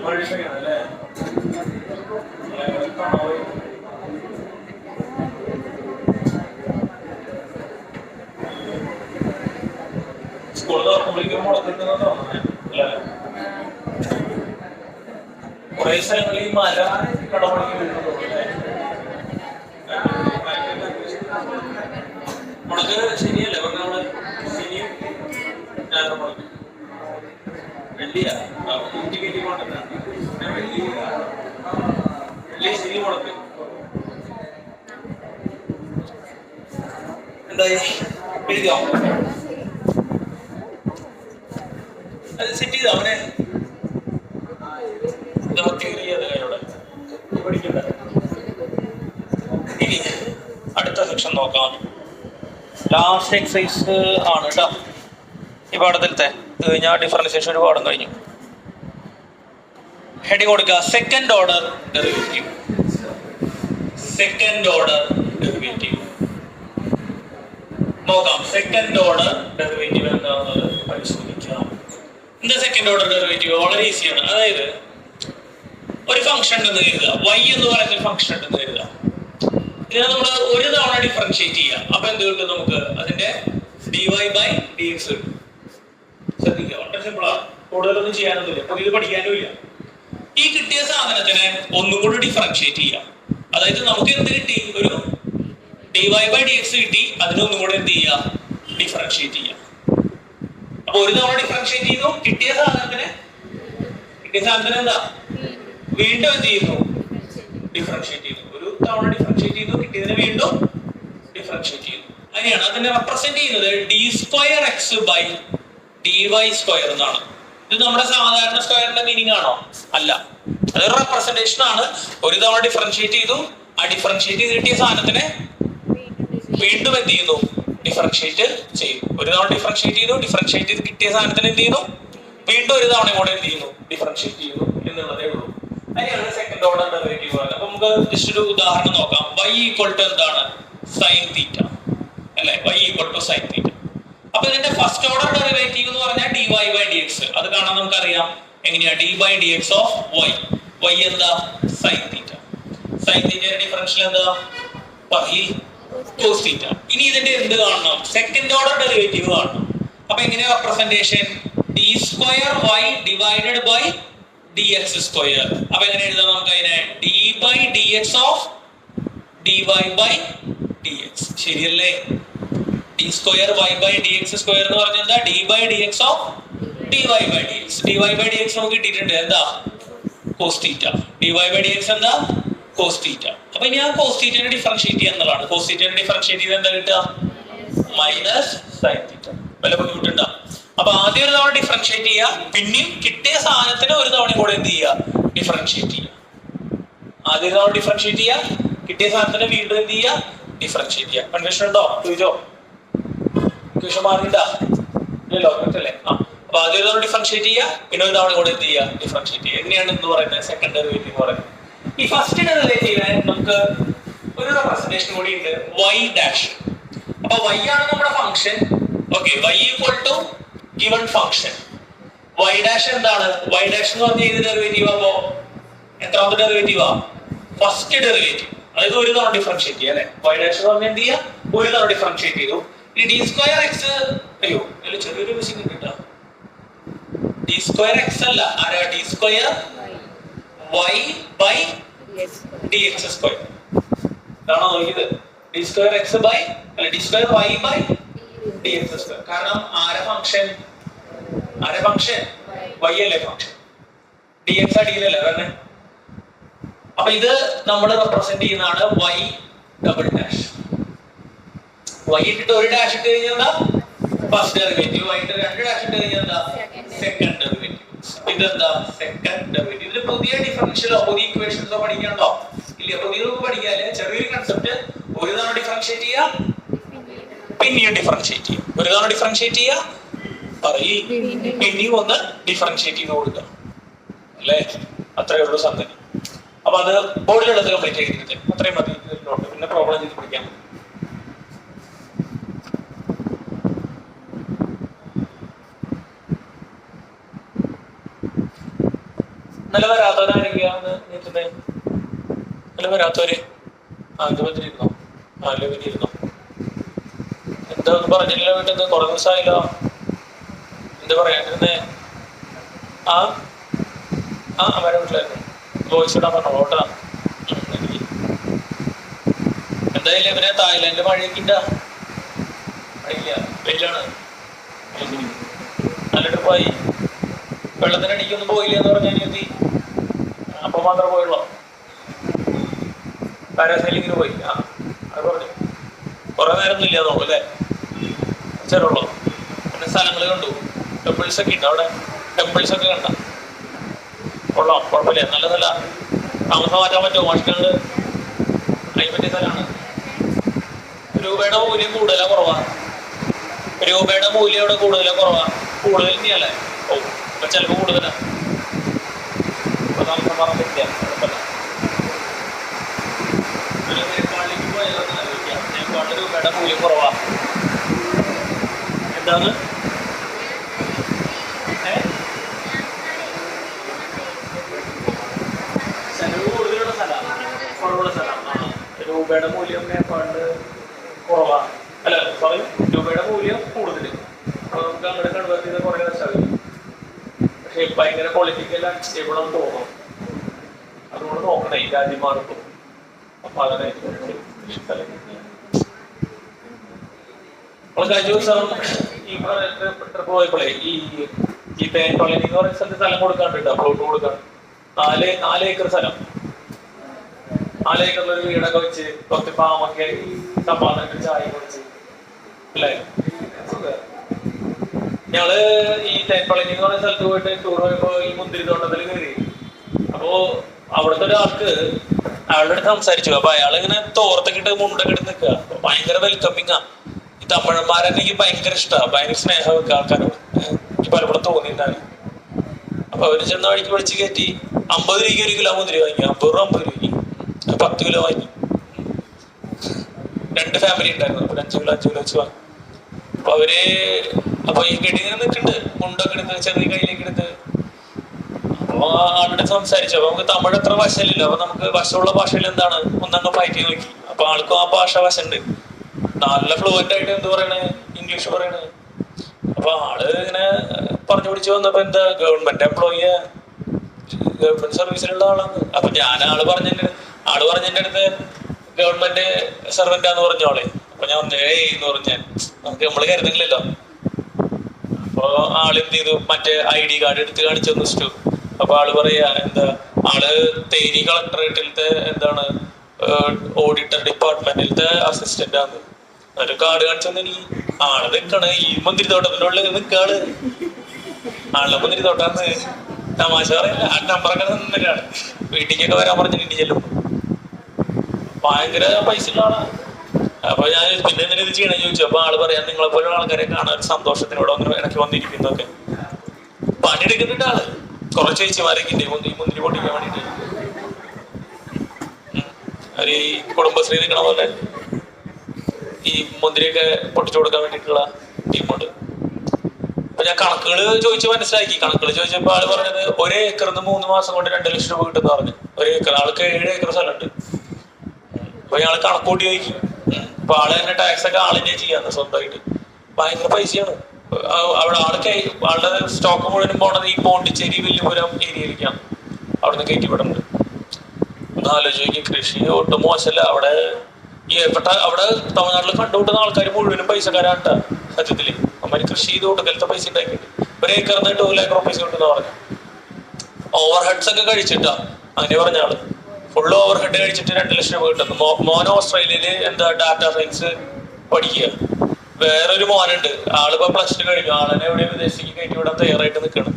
സ്കൂൾ തുറക്കുമ്പോഴേക്കും മുടക്കിട്ടുന്നോ അല്ലേ? കുറെ സ്ഥലങ്ങളിൽ ഈ മല കടമടങ്ങി വീഴുന്നു മുളക് ശരിയല്ലേ പറഞ്ഞ നമ്മള് ശനിയും ഞായറും മുളക് വെള്ളിയാ കൂട്ടി കയറ്റി കൊണ്ടുവന്ന വെള്ളി ശനി മുളക് എന്തായി എഴുതിയോ? അത് സെറ്റ് ചെയ്തോ അവനെ? ഇനി അടുത്ത സെക്ഷൻ നോക്കാം. ലാസ്റ്റ് എക്സസൈസ് ആണ് കേട്ടോ ഈ പാഠത്തിലത്തെ. ഇത് കഴിഞ്ഞാൽ ഡിഫറൻസിയേഷൻ ഒരു പാഠം കഴിഞ്ഞു. ഹെഡിങ് കൊടുക്കുക second order derivative. Second order derivative നോക്കാം. സെക്കൻഡ് ഓർഡർ ഡെറിവേറ്റീവ് എന്താണെന്നത് പരിശോധിക്കാം. എന്താ സെക്കൻഡ് ഓർഡർ ഡെറിവേറ്റീവ്? വളരെ ഈസിയാണ്. അതായത് ഒരു ഫംഗ്ഷൻ ഉണ്ടെന്ന് കരുതുക, y എന്ന് പറയുന്ന ഒരു ഫംഗ്ഷൻ ഉണ്ടെന്ന് കരുതുക. ഇതിനെ നമ്മൾ ഒരു തവണ ഡിഫറൻഷിയേറ്റ് ചെയ്യാം. അപ്പൊ എന്ത് കിട്ടും? നമുക്ക് അതിന്റെ dy/dx കിട്ടും. ശ്രദ്ധിക്കുക, വളരെ സിമ്പിൾ ആണ്. കൂടുതലൊന്നും ചെയ്യാനൊന്നുമില്ല, പുതിയത് പഠിക്കാനും ഇല്ല. ഈ കിട്ടിയ സാധനത്തിനെ ഒന്നും കൂടി ഡിഫറൻഷിയേറ്റ് ചെയ്യാം. അതായത് നമുക്ക് എന്ത് കിട്ടി? ഒരു dy/dx കിട്ടി. അതിനൊന്നും കൂടെ എന്ത് ചെയ്യാം? ഡിഫറൻഷിയേറ്റ് ചെയ്യാം. അപ്പൊ ഒരു തവണ ഡിഫറൻഷിയേറ്റ് ചെയ്തു, കിട്ടിയ സാധനത്തിന് എന്താ വീണ്ടും എന്ത് ചെയ്യുന്നു? ഡിഫറൻഷിയേറ്റ് ചെയ്യുന്നു. ഒരു തവണ ഡിഫറൻഷിയേറ്റ് ചെയ്തു, കിട്ടിയതിനെ വീണ്ടും ഡിഫറൻഷിയേറ്റ് ചെയ്യുന്നു. അങ്ങനെയാണ് അതിനെ റെപ്രസെന്റ് ചെയ്യുന്നത് d²x/dy² എന്നാണ്. ഇത് നമ്മുടെ സാധാരണ സ്ക്വയറിന്റെ മീനിങ് ആണോ? അല്ല, അതൊരു റെപ്രസെന്റേഷൻ ആണ്. ഒരു തവണ ഡിഫറൻഷിയേറ്റ് ചെയ്തു, ആ ഡിഫറൻഷിയേറ്റ് ചെയ്ത് കിട്ടിയ സാധനത്തിനെ വീണ്ടും എന്ത് ചെയ്യുന്നു? ഡിഫറൻഷിയേറ്റ് ചെയ്യുന്നു. ഒരു തവണ ഡിഫറൻഷിയേറ്റ് ചെയ്തു, ഡിഫറൻഷിയേറ്റ് ചെയ്ത് കിട്ടിയ സാധനത്തിന് എന്ത് ചെയ്യുന്നു? വീണ്ടും ഒരു തവണ കൂടെ എന്ത് ചെയ്യുന്നു? ഡിഫറൻഷിയേറ്റ് ചെയ്യുന്നു എന്നുള്ളതേ ഉള്ളൂ. അതിനാണ് സെക്കൻഡ് ഓർഡർ ഡെറിവേറ്റീവ് പറയുന്നത്. അപ്പൊ നമുക്ക് ജസ്റ്റ് ഒരു ഉദാഹരണം നോക്കാം. y = എന്താണ്? sin θ അല്ലെ? y = sin θ. അപ്പൊ ഇതിന്റെ ഫസ്റ്റ് ഓർഡർ ഡെറിവേറ്റീവ് എന്ന് പറഞ്ഞാൽ dy/dx. അത് കാണാൻ നമുക്കറിയാം എങ്ങനെയാ? d/dx of y. y എന്താ? sin θ. sin θ യുടെ ഡിഫറൻഷ്യൽ എന്താ? cos θ. ഇനി ഇതിന്റെ എന്ത് കാണണം? സെക്കൻഡ് ഓർഡർ ഡെറിവേറ്റീവ് കാണണം. അപ്പൊ എങ്ങനെയാ representation? d²y divided by dx². അപ്പൊ എങ്ങനെ എഴുതാം നമുക്ക് അതിനെ? d/dx of dy/dx. ശരിയല്ലേ? d²y/dx² എന്ന് പറഞ്ഞാൽ എന്താ? d/dx of dy/dx. dy/dx നമുക്ക് കിട്ടിയിട്ടുണ്ട് എന്താ? cos θ. dy/dx എന്താ? cos θ. അപ്പൊ ഇനി ആ cos θ നെ ഡിഫറൻഷിയേറ്റ് ചെയ്യുന്നതാണ്. cos θ നെ ഡിഫറൻഷിയേറ്റ് ചെയ്ത് എന്താ കിട്ടുക? -sin θ. വല്ല ബുദ്ധിമുട്ടുണ്ടോ? അപ്പൊ ആദ്യം ഒരു തവണ ഡിഫറൻഷിയേറ്റ് ചെയ്യുക, പിന്നെയും കിട്ടിയ സാധനത്തിന് ഒരു തവണ കൂടെ എന്ത് ചെയ്യുക? ഡിഫറൻഷിയേറ്റ് ചെയ്യുക. ആദ്യം ഒരു തവണ ഡിഫറൻഷിയേറ്റ് ചെയ്യുക, കിട്ടിയ സാധനത്തിന് വീണ്ടും എന്ത് ചെയ്യുക? ഡിഫറൻഷിയേറ്റ് ചെയ്യുക. കൺഫ്യൂഷൻ ഉണ്ടോ? ചോദിച്ചോ? കൺഫ്യൂഷൻ മാറിയിട്ടാ? ഇല്ലല്ലോ, അല്ലേ? അപ്പൊ ആദ്യം ഒരു തവണ ഡിഫറൻഷിയേറ്റ് ചെയ്യുക, പിന്നെ ഒരു തവണ കൂടെ എന്ത് ചെയ്യുക? ഡിഫറൻഷിയേറ്റ് ചെയ്യുക. എങ്ങനെയാണ് എന്ന് പറയുന്നത്? സെക്കൻഡ് ഡെറിവേറ്റീവ് പറയുന്നത്. ഈ ഫസ്റ്റ് ഡെറിവേറ്റീവിനെ നമുക്ക് ഒരു റെപ്രസെന്റേഷൻ കൂടി ഉണ്ട്, y'. അപ്പൊ y ആണ് നമ്മുടെ function. Okay, y = given function. y' എന്താണ്? y' എന്ന് പറഞ്ഞാൽ ഏത് ഡെറിവേറ്റീവ്? അപ്പോ എത്രാമത്തെ ഡെറിവേറ്റീവാ? First derivative. അതായത് ഒരു തവണ ഡിഫറൻഷിയേറ്റ് ചെയ്യുക അല്ലെ? y' എന്ന് പറഞ്ഞാൽ എന്ത് ചെയ്യുക? ഒരു തവണ ഡിഫറൻഷിയേറ്റ് ചെയ്തു. ഇനി d²x, അയ്യോ അതിൽ ചെറിയൊരു മിസ്സിംഗ് ഉണ്ട് കേട്ടോ. d²x അല്ല, ആരാ? d²y/dx². ഇതാണോ നോക്കിയത്? d²y/dx². കാരണം ആരെ ഫംഗ്ഷൻ? y അല്ലേ ഫംഗ്ഷൻ? dx അടിയിലല്ലേ വരണേ? അപ്പൊ ഇത് നമ്മൾ റെപ്രസെന്റ് ചെയ്യുന്നതാണ് y'. y ഇട്ടിട്ട് ഒരു ഡാഷ് ഇട്ട് കഴിഞ്ഞാൽ എന്താ? First derivative. y ഇട്ട് രണ്ട് ഡാഷ് ഇട്ട് കഴിഞ്ഞാൽ എന്താ? Second derivative. ഇതെന്താ? Second derivative. ഇതിൽ പുതിയ ഡിഫറൻഷ്യലോ പുതിയ ഇക്വേഷൻസോ പഠിക്കണ്ടോ? ഇല്ല, പുതിയതൊക്കെ പഠിക്കാല്ലേ. ചെറിയൊരു കൺസെപ്റ്റ്. ഒരു തവണ ഡിഫറൻഷിയേറ്റ് ചെയ്യുക, പിന്നെയും ഡിഫറൻഷിയേറ്റ് ചെയ്യുക. ഒരു തവണ ഡിഫറൻഷിയേറ്റ് ചെയ്യുക, പിന്നെയും ഒന്ന് ഡിഫറൻഷിയേറ്റ് ചെയ്ത് കൊടുക്കുക അല്ലേ? അത്രയേ ഉള്ളൂ സംഗതി. അപ്പൊ അത് ബോർഡിലുള്ളത് കംപ്ലീറ്റ് ചെയ്തിട്ട് അത്രയും മതി. പിന്നെ പ്രോബ്ലം ചെയ്ത് പഠിക്കാം. നല്ല വരാത്തവരായിരിക്കാന്ന് നീട്ടുന്നേ. നല്ല വരാത്തവര് അത് പറ്റിയിരുന്നോ? നല്ല പറ്റിയിരുന്നോ? എന്താ ഒന്നും പറഞ്ഞില്ല വീട്ടിൽ നിന്ന് കുറെ ദിവസമായില്ലോ. എന്താ പറയാണ്ടിരുന്നേ? ആ ആ അവരെ വീട്ടിലായിരുന്നു. വോയിസ് ഇടാൻ പറഞ്ഞോ ഓട്ടാ. എന്തായാലും ഇവരെ തായ്ലാൻഡ് മഴയൊക്കെ ഇല്ല, മഴയില്ല, വെയിലാണ്. നല്ല ട്രിപ്പായി. വെള്ളത്തിനടിക്കൊന്നും പോയില്ല എന്ന് പറഞ്ഞാൽ എത്തി. അപ്പൊ മാത്രമേ പോയുള്ളൂ. പാരാസൈലിങ്ങിന് പോയി. ആ അത് പറഞ്ഞു. കുറെ നേരമൊന്നും ഇല്ല തോന്നുന്നു അല്ലേ? ചെറുള്ളൂ. പിന്നെ സ്ഥലങ്ങൾ കണ്ടു. ടെമ്പിൾസ് ഒക്കെ ഉണ്ട് അവിടെ. ടെമ്പിൾസ് ഒക്കെ കണ്ട കൊള്ളാം, കുഴപ്പമില്ല. നല്ല സ്ഥല. താമസം മാറ്റാൻ പറ്റുമോ? മാഷികളുണ്ട്. അതിന് പറ്റിയ സ്ഥലമാണ്. രൂപയുടെ മൂല്യം കൂടുതലാ കുറവാ? രൂപയുടെ മൂല്യം ഇവിടെ കൂടുതലാ കുറവാ? കൂടുതൽ തന്നെയല്ലേ? ഓ ഇപ്പൊ ചിലപ്പോ കൂടുതലാ. ഇപ്പൊ താമസം മാറാൻ പറ്റില്ല. നേപ്പാളിലേക്ക് പോയാലോ? നേപ്പാളിൽ രൂപയുടെ മൂല്യം കുറവാ. എന്താണ്? ചെലവ് കൂടുതലുള്ള സ്ഥലമാണ്, കുറവുള്ള സ്ഥലമാണ്. രൂപയുടെ മൂല്യം നേപ്പാളില് കുറവാ. അല്ല സോറി, രൂപയുടെ മൂല്യം കൂടുതൽ. അപ്പൊ നമുക്ക് അങ്ങോട്ട് കൺവേർട്ട് ചെയ്ത് കുറെ വർഷമായി. പക്ഷെ ഭയങ്കര പൊളിറ്റിക്കൽ അൺസ്റ്റേബിൾ ആണെന്ന് തോന്നും. അതുകൊണ്ട് നോക്കണേ ഈ രാജ്യം മാറുമ്പോൾ. അപ്പൊ അങ്ങനെ കഴിഞ്ഞ ദിവസം ഈ ട്രിപ്പ് പോയപ്പോഴേ ഈ തേൻ കോളനി എന്ന് പറയുന്ന സ്ഥലത്ത് സ്ഥലം കൊടുക്കാണ്ട്, പ്ലോട്ട് കൊടുക്കാണ്ട്. 4 ഏക്കർ സ്ഥലം. 4 ഏക്കറിലൊരു വീടൊക്കെ വെച്ച് കുറച്ച് പാമ്പൊക്കെ സമ്പാദനത്തിൽ ചായ കുടിച്ച് അല്ലേ. ഞങ്ങള് ഈ തേൻപളനി എന്ന് പറയുന്ന സ്ഥലത്ത് പോയിട്ട് ടൂർ പോയപ്പോ ഈ മുന്തിരി തോട്ടത്തിൽ കയറി. അപ്പോ അവിടുത്തെ ഒരാൾക്ക് അയാളുടെ അടുത്ത് സംസാരിച്ചു. അപ്പൊ അയാളിങ്ങനെ തോർത്തൊക്കെ ഇട്ട് മുണ്ടൊക്കെ ഇട്ട് നിൽക്കുക. ഭയങ്കര വെൽക്കമിങ്ങാ. ഈ തമിഴന്മാരെന്നെ എനിക്ക് ഭയങ്കര ഇഷ്ടമാണ്, ഭയങ്കര സ്നേഹമൊക്കെ ആൾക്കാരോട്. എനിക്ക് പലപ്പോഴും തോന്നിയിട്ടാണ്. അപ്പൊ അവര് ചെന്ന വഴിക്ക് വിളിച്ച് കയറ്റി 50 രൂപയ്ക്ക് 1 കിലോ മുന്തിരി വാങ്ങി. 50 രൂപ 50 രൂപയ്ക്ക് 10 കിലോ വാങ്ങി. 2 ഫാമിലി ഉണ്ടായിരുന്നു. അപ്പൊ 5 കിലോ 5 കിലോ വെച്ച് വാങ്ങി. അപ്പൊ ഈ ഗഡി ഇങ്ങനെ നിൽക്കുന്നുണ്ട്, മുണ്ടൊക്കെ എടുത്ത് ചെറിയ കയ്യിലേക്ക് എടുത്ത്. അപ്പൊ ആളുടെ സംസാരിച്ചു. അപ്പൊ നമുക്ക് തമിഴ് അത്ര വശമില്ലല്ലോ. അപ്പൊ നമുക്ക് വശമുള്ള ഭാഷയിൽ എന്താണ് ഒന്നങ്ങ് ഫൈറ്റ് ചെയ്ത് നോക്കി. അപ്പൊ ആൾക്കും ആ ഭാഷ വശമുണ്ട്. നല്ല ഫ്ലുവന്റ് ആയിട്ട് എന്ത് പറയണേ, ഇംഗ്ലീഷ് പറയണേ. അപ്പൊ ആള് ഇങ്ങനെ പറഞ്ഞു പിടിച്ചു വന്നപ്പോ എന്താ ഗവൺമെന്റ് എംപ്ലോയിയാ, ഗവൺമെന്റ് സർവീസിലുള്ള ആളാണ്. അപ്പൊ ആള് പറഞ്ഞെന്റെ അടുത്ത് ഗവൺമെന്റ് സെർവന്റാന്ന് പറഞ്ഞോളെ. അപ്പൊ ഞാൻ എന്ന് പറഞ്ഞാൽ നമുക്ക് നമ്മള് കരുതുന്നില്ലല്ലോ. അപ്പൊ ആളെന്ത് ചെയ്തു, മറ്റേ ID കാർഡ് എടുത്ത് കാണിച്ചു തന്നു. അപ്പൊ ആള് പറയാ എന്താ, ആള് തേനി കളക്ടറേറ്റിലത്തെ എന്താണ് ഓഡിറ്റർ ഡിപ്പാർട്ട്മെന്റിലത്തെ അസിസ്റ്റന്റ് ആണ്. ഒരു കാർഡ് കാണിച്ചു തന്നെ എനിക്ക്. ആള് നിക്കണ് ഈ മുന്തിരിത്തോട്ടത്തിന്റെ ഉള്ളിൽ നിക്കാള്. ആളുടെ മുന്തിരിത്തോട്ടാന്ന് തമാശ പറയില്ല. ആ നമ്പറൊക്കെ നിന്നിട്ടാണ് വീട്ടിലേക്കൊക്കെ വരാൻ പറഞ്ഞിട്ട് ചെല്ലും. ഭയങ്കര പൈസ ഉള്ള ആളാണ്. അപ്പൊ ഞാൻ പിന്നെ എന്തിനാ ഇത് ചെയ്യണമെന്ന് ചോദിച്ചു. അപ്പൊ ആള് പറയാൻ നിങ്ങളെ പോലുള്ള ആൾക്കാരെ കാണാൻ ഒരു സന്തോഷത്തിനോട് ഒന്ന് ഇടയ്ക്ക് വന്നിരിക്കുന്നതൊക്കെ. പണിയെടുക്കുന്നുണ്ട് ആള്. കുറച്ച് ചേച്ചിമാരൊക്കെ ഉണ്ട് മുന്തിരി പൊട്ടിക്കാൻ വേണ്ടിട്ട്. ഒരു ഈ കുടുംബശ്രീ നിൽക്കണ പോലെ ഈ മുന്തിരിയൊക്കെ പൊട്ടിച്ചു കൊടുക്കാൻ വേണ്ടിയിട്ടുള്ള ടീമുണ്ട്. അപ്പൊ ഞാൻ കണക്കുകൾ ചോദിച്ച് മനസ്സിലാക്കി. കണക്കുകൾ ചോദിച്ചപ്പോ ആള് പറഞ്ഞത് 1 ഏക്കറിന്ന് 3 മാസം കൊണ്ട് 2 ലക്ഷം രൂപ കിട്ടുമെന്ന് പറഞ്ഞു. 1 ഏക്കർ. ആൾക്ക് 7 ഏക്കർ സ്ഥലമുണ്ട്. അപ്പൊ ഞങ്ങള് കണക്കൂട്ടി ചോദിക്കും. അപ്പൊ ആള് തന്നെ ടാക്സ് ഒക്കെ ആളിനെ ചെയ്യാന്ന് സ്വന്തമായിട്ട്. ഭയങ്കര പൈസയാണ്. അവിടെ ആളുടെ സ്റ്റോക്ക് മുഴുവനും പോണത് ഈ പോണ്ടിച്ചേരി വില്ലുപുരം ഏരിയയിലേക്കാണ്. അവിടുന്ന് കയറ്റിവിടുന്നുണ്ട്. ഒന്ന് ആലോചിക്കും. കൃഷി ഒട്ടും മോശമല്ല അവിടെ. അവിടെ തമിഴ്നാട്ടിൽ കണ്ടുകൂട്ടുന്ന ആൾക്കാർ മുഴുവനും പൈസക്കാരാട്ടാ സത്യത്തില്. അമ്മ കൃഷി ചെയ്ത് കൊടുക്കലത്തെ പൈസ ഉണ്ടാക്കിയിട്ട് 1 ഏക്കറിന് 2 lakh rupees കിട്ടുന്ന പറഞ്ഞു. ഓവർ ഹെഡ്സ് ഒക്കെ കഴിച്ചിട്ടാ അങ്ങനെ പറഞ്ഞ ആള്. ഫുള്ള് ഓവർ ഹെഡ് കഴിച്ചിട്ട് 2 ലക്ഷം രൂപ കിട്ടുന്നു. മോൻ ഓസ്ട്രേലിയയില് എന്താ ഡാറ്റാ സയൻസ് പഠിക്കുക. വേറൊരു മോനുണ്ട്, ആളിപ്പോ +2 കഴിഞ്ഞു. ആളിനെ എവിടെയും വിദേശത്തേക്ക് കയറ്റി വിടാൻ തയ്യാറായിട്ട് നിൽക്കണം.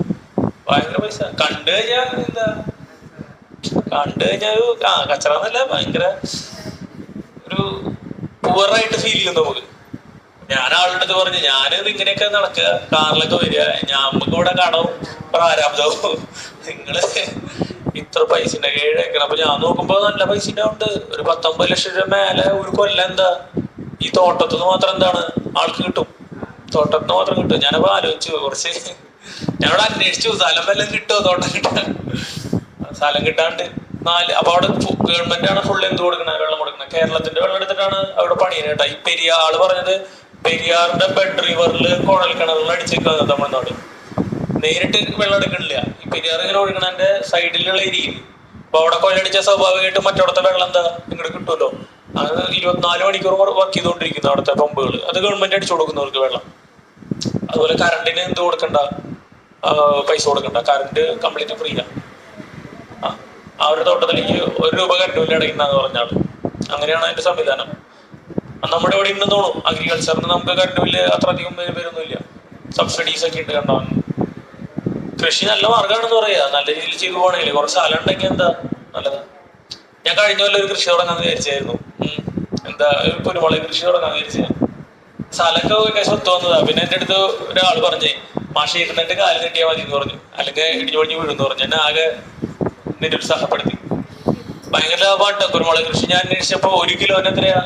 ഭയങ്കര പൈസ. കണ്ടു കഴിഞ്ഞാൽ കച്ചറന്നല്ല, ഭയങ്കര ഒരു പുവറായിട്ട് ഫീൽ ചെയ്യും നമുക്ക്. ഞാൻ ആളുടെ അടുത്ത് പറഞ്ഞു, ഞാനിത് ഇങ്ങനെയൊക്കെ നടക്കുക, കാറിലൊക്കെ വരിക, നമുക്ക് ഇവിടെ കടവും പ്രാരാബ്ദവും, നിങ്ങള് ഇത്ര പൈസ 7 ഏക്കർ. അപ്പൊ ഞാൻ നോക്കുമ്പോ നല്ല പൈസ ഉണ്ട്. ഒരു 19 ലക്ഷം രൂപ മേലെ ഒരു കൊല്ലം. എന്താ ഈ തോട്ടത്തുനിന്ന് മാത്രം എന്താണ് ആൾക്ക് കിട്ടും. തോട്ടത്തിന് മാത്രം കിട്ടും. ഞാനപ്പോ ആലോചിച്ചു കുറച്ച്. ഞാനവിടെ അന്വേഷിച്ചു സ്ഥലം വല്ലതും കിട്ടുമോ തോട്ടം കിട്ടാൻ. സ്ഥലം കിട്ടാണ്ട് 4. അപ്പൊ അവിടെ ഗവൺമെന്റ് ആണ് ഫുൾ എന്ത് കൊടുക്കണത്, വെള്ളം കൊടുക്കുന്നത്. കേരളത്തിന്റെ വെള്ളം എടുത്തിട്ടാണ് അവിടെ പണിയുന്നത് കേട്ടോ. ഈ പെരിയാർ പറഞ്ഞത് പെരിയാറിന്റെ ബെഡ് റിവറിൽ കുഴൽ കിണറിൽ അടിച്ചേക്കുന്നത് തമിഴ്നാട്. നേരിട്ട് വെള്ളം എടുക്കണില്ല. ഈ പെരിയാർ ഇങ്ങനെ ഒഴുകണതിന്റെ സൈഡിലുള്ള ഏരിയയിൽ. അപ്പൊ അവിടെ കൊല്ലടിച്ചാൽ സ്വാഭാവികമായിട്ടും മറ്റവിടത്തെ വെള്ളം എന്താ ഇങ്ങോട്ട് കിട്ടുമല്ലോ. അത് 24 മണിക്കൂർ വർക്ക് ചെയ്തുകൊണ്ടിരിക്കുന്നു അവിടുത്തെ പമ്പുകൾ. അത് ഗവൺമെന്റ് അടിച്ചു കൊടുക്കുന്നവർക്ക് വെള്ളം. അതുപോലെ കറണ്ടിന് എന്ത് കൊടുക്കണ്ട, പൈസ കൊടുക്കണ്ട. കറണ്ട് കംപ്ലീറ്റ് ഫ്രീ ആണ്. ആ ഒരു തോട്ടത്തിലേക്ക് 1 രൂപ കറണ്ട് ബില്ല് അടയ്ക്കുന്നതെന്ന് പറഞ്ഞാൽ അങ്ങനെയാണ് അതിന്റെ സംവിധാനം. നമ്മുടെ ഇവിടെ ഉണ്ടെന്ന് തോന്നും. അഗ്രികൾച്ചറിന് നമുക്ക് കറണ്ട് ബില്ല് അത്ര അധികം വരുന്നില്ല. സബ്സിഡീസ് ഒക്കെ ഉണ്ട് കണ്ടോ. കൃഷി നല്ല മാർഗമാണെന്ന് പറയാ. നല്ല രീതിയിൽ ചെയ്തു പോകണമെങ്കിൽ കുറച്ച് സ്ഥലം ഉണ്ടെങ്കിൽ എന്താ നല്ലത്. ഞാൻ കഴിഞ്ഞ പോലെ ഒരു കൃഷി തുടങ്ങാന്ന് വിചാരിച്ചായിരുന്നു. എന്താ ഒരു കുരുമുളക് കൃഷി തുടങ്ങാന്ന് വിചാരിച്ച. സ്ഥലമൊക്കെ സ്വത്ത് വന്നതാ. പിന്നെ എന്റെ അടുത്ത് ഒരാൾ പറഞ്ഞേ, മാഷ ഇരുന്നിട്ട് കാല് കെട്ടിയാൽ മതി എന്ന് പറഞ്ഞു, അല്ലെങ്കിൽ ഇടിഞ്ഞൊഴിഞ്ഞ് വീഴുന്ന് പറഞ്ഞു. എന്നെ ആകെ നിരുത്സാഹപ്പെടുത്തി. ഭയങ്കര ലാഭമാട്ടോ കുരുമുളക് കൃഷി. ഞാൻ അന്വേഷിച്ചപ്പോ 1 കിലോന് എത്രയാ,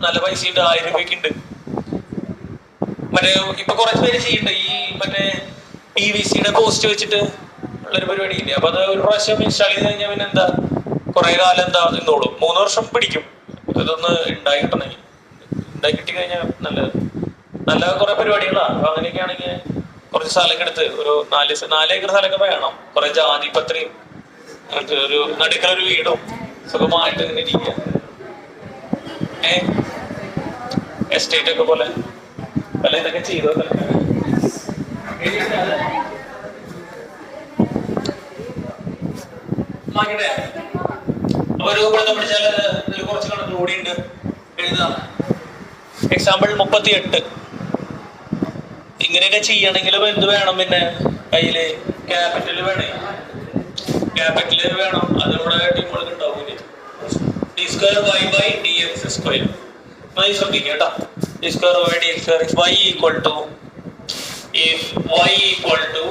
നല്ല പൈസ ഉണ്ട്, 1000 രൂപയ്ക്ക് ഉണ്ട്. മറ്റേ ഇപ്പൊ കുറച്ച് പേര് ചെയ്യുന്നുണ്ട് ഈ മറ്റേ PVC-യുടെ പോസ്റ്റ് വെച്ചിട്ട് ഉള്ളൊരു പരിപാടി ഇല്ലേ. അപ്പൊ അത് ഒരു പ്രാവശ്യം ഇൻസ്റ്റാൾ ചെയ്ത് കഴിഞ്ഞാൽ പിന്നെ എന്താ കുറെ കാലം എന്താ നിന്നോളും. 3 വർഷം പിടിക്കും ഇതൊന്ന് ഉണ്ടായി കിട്ടണമെങ്കിൽ. ഉണ്ടായി കിട്ടി കഴിഞ്ഞാൽ നല്ല കുറെ പരിപാടികളാണ്. അപ്പൊ അങ്ങനെയൊക്കെ ആണെങ്കിൽ കുറച്ച് സ്ഥലമൊക്കെ എടുത്ത് ഒരു 4 ഏക്കർ സ്ഥലമൊക്കെ വേണം. കുറെ ജാതിപത്രിയും ഒരു നടുക്കൊരു വീടും സുഖമായിട്ട് ഇങ്ങനെ ഇരിക്കുക. എസ്റ്റേറ്റ് ഒക്കെ പോലെ പല ഇതൊക്കെ ചെയ്തോ. അപ്പൊ രൂപപ്പെടുത്താൻ പഠിച്ചാൽ ഇതിൽ കുറച്ച് കണക്ക് കൂടിയുണ്ട്. എഴുതാം. എക്സാമ്പിൾ 38. ഇങ്ങനെയൊക്കെ ചെയ്യണമെങ്കിലും എന്ത് വേണം, പിന്നെ കയ്യില് ക്യാപിറ്റൽ വേണേ. ക്യാപിറ്റൽ വേണം. അത് നമ്മുടെ ടീമുകൾക്ക് ഉണ്ടാവില്ലേ. d²y/dx². ശ്രദ്ധിക്കുക കേട്ടോ. d²y/dx². y equal to, if y equal to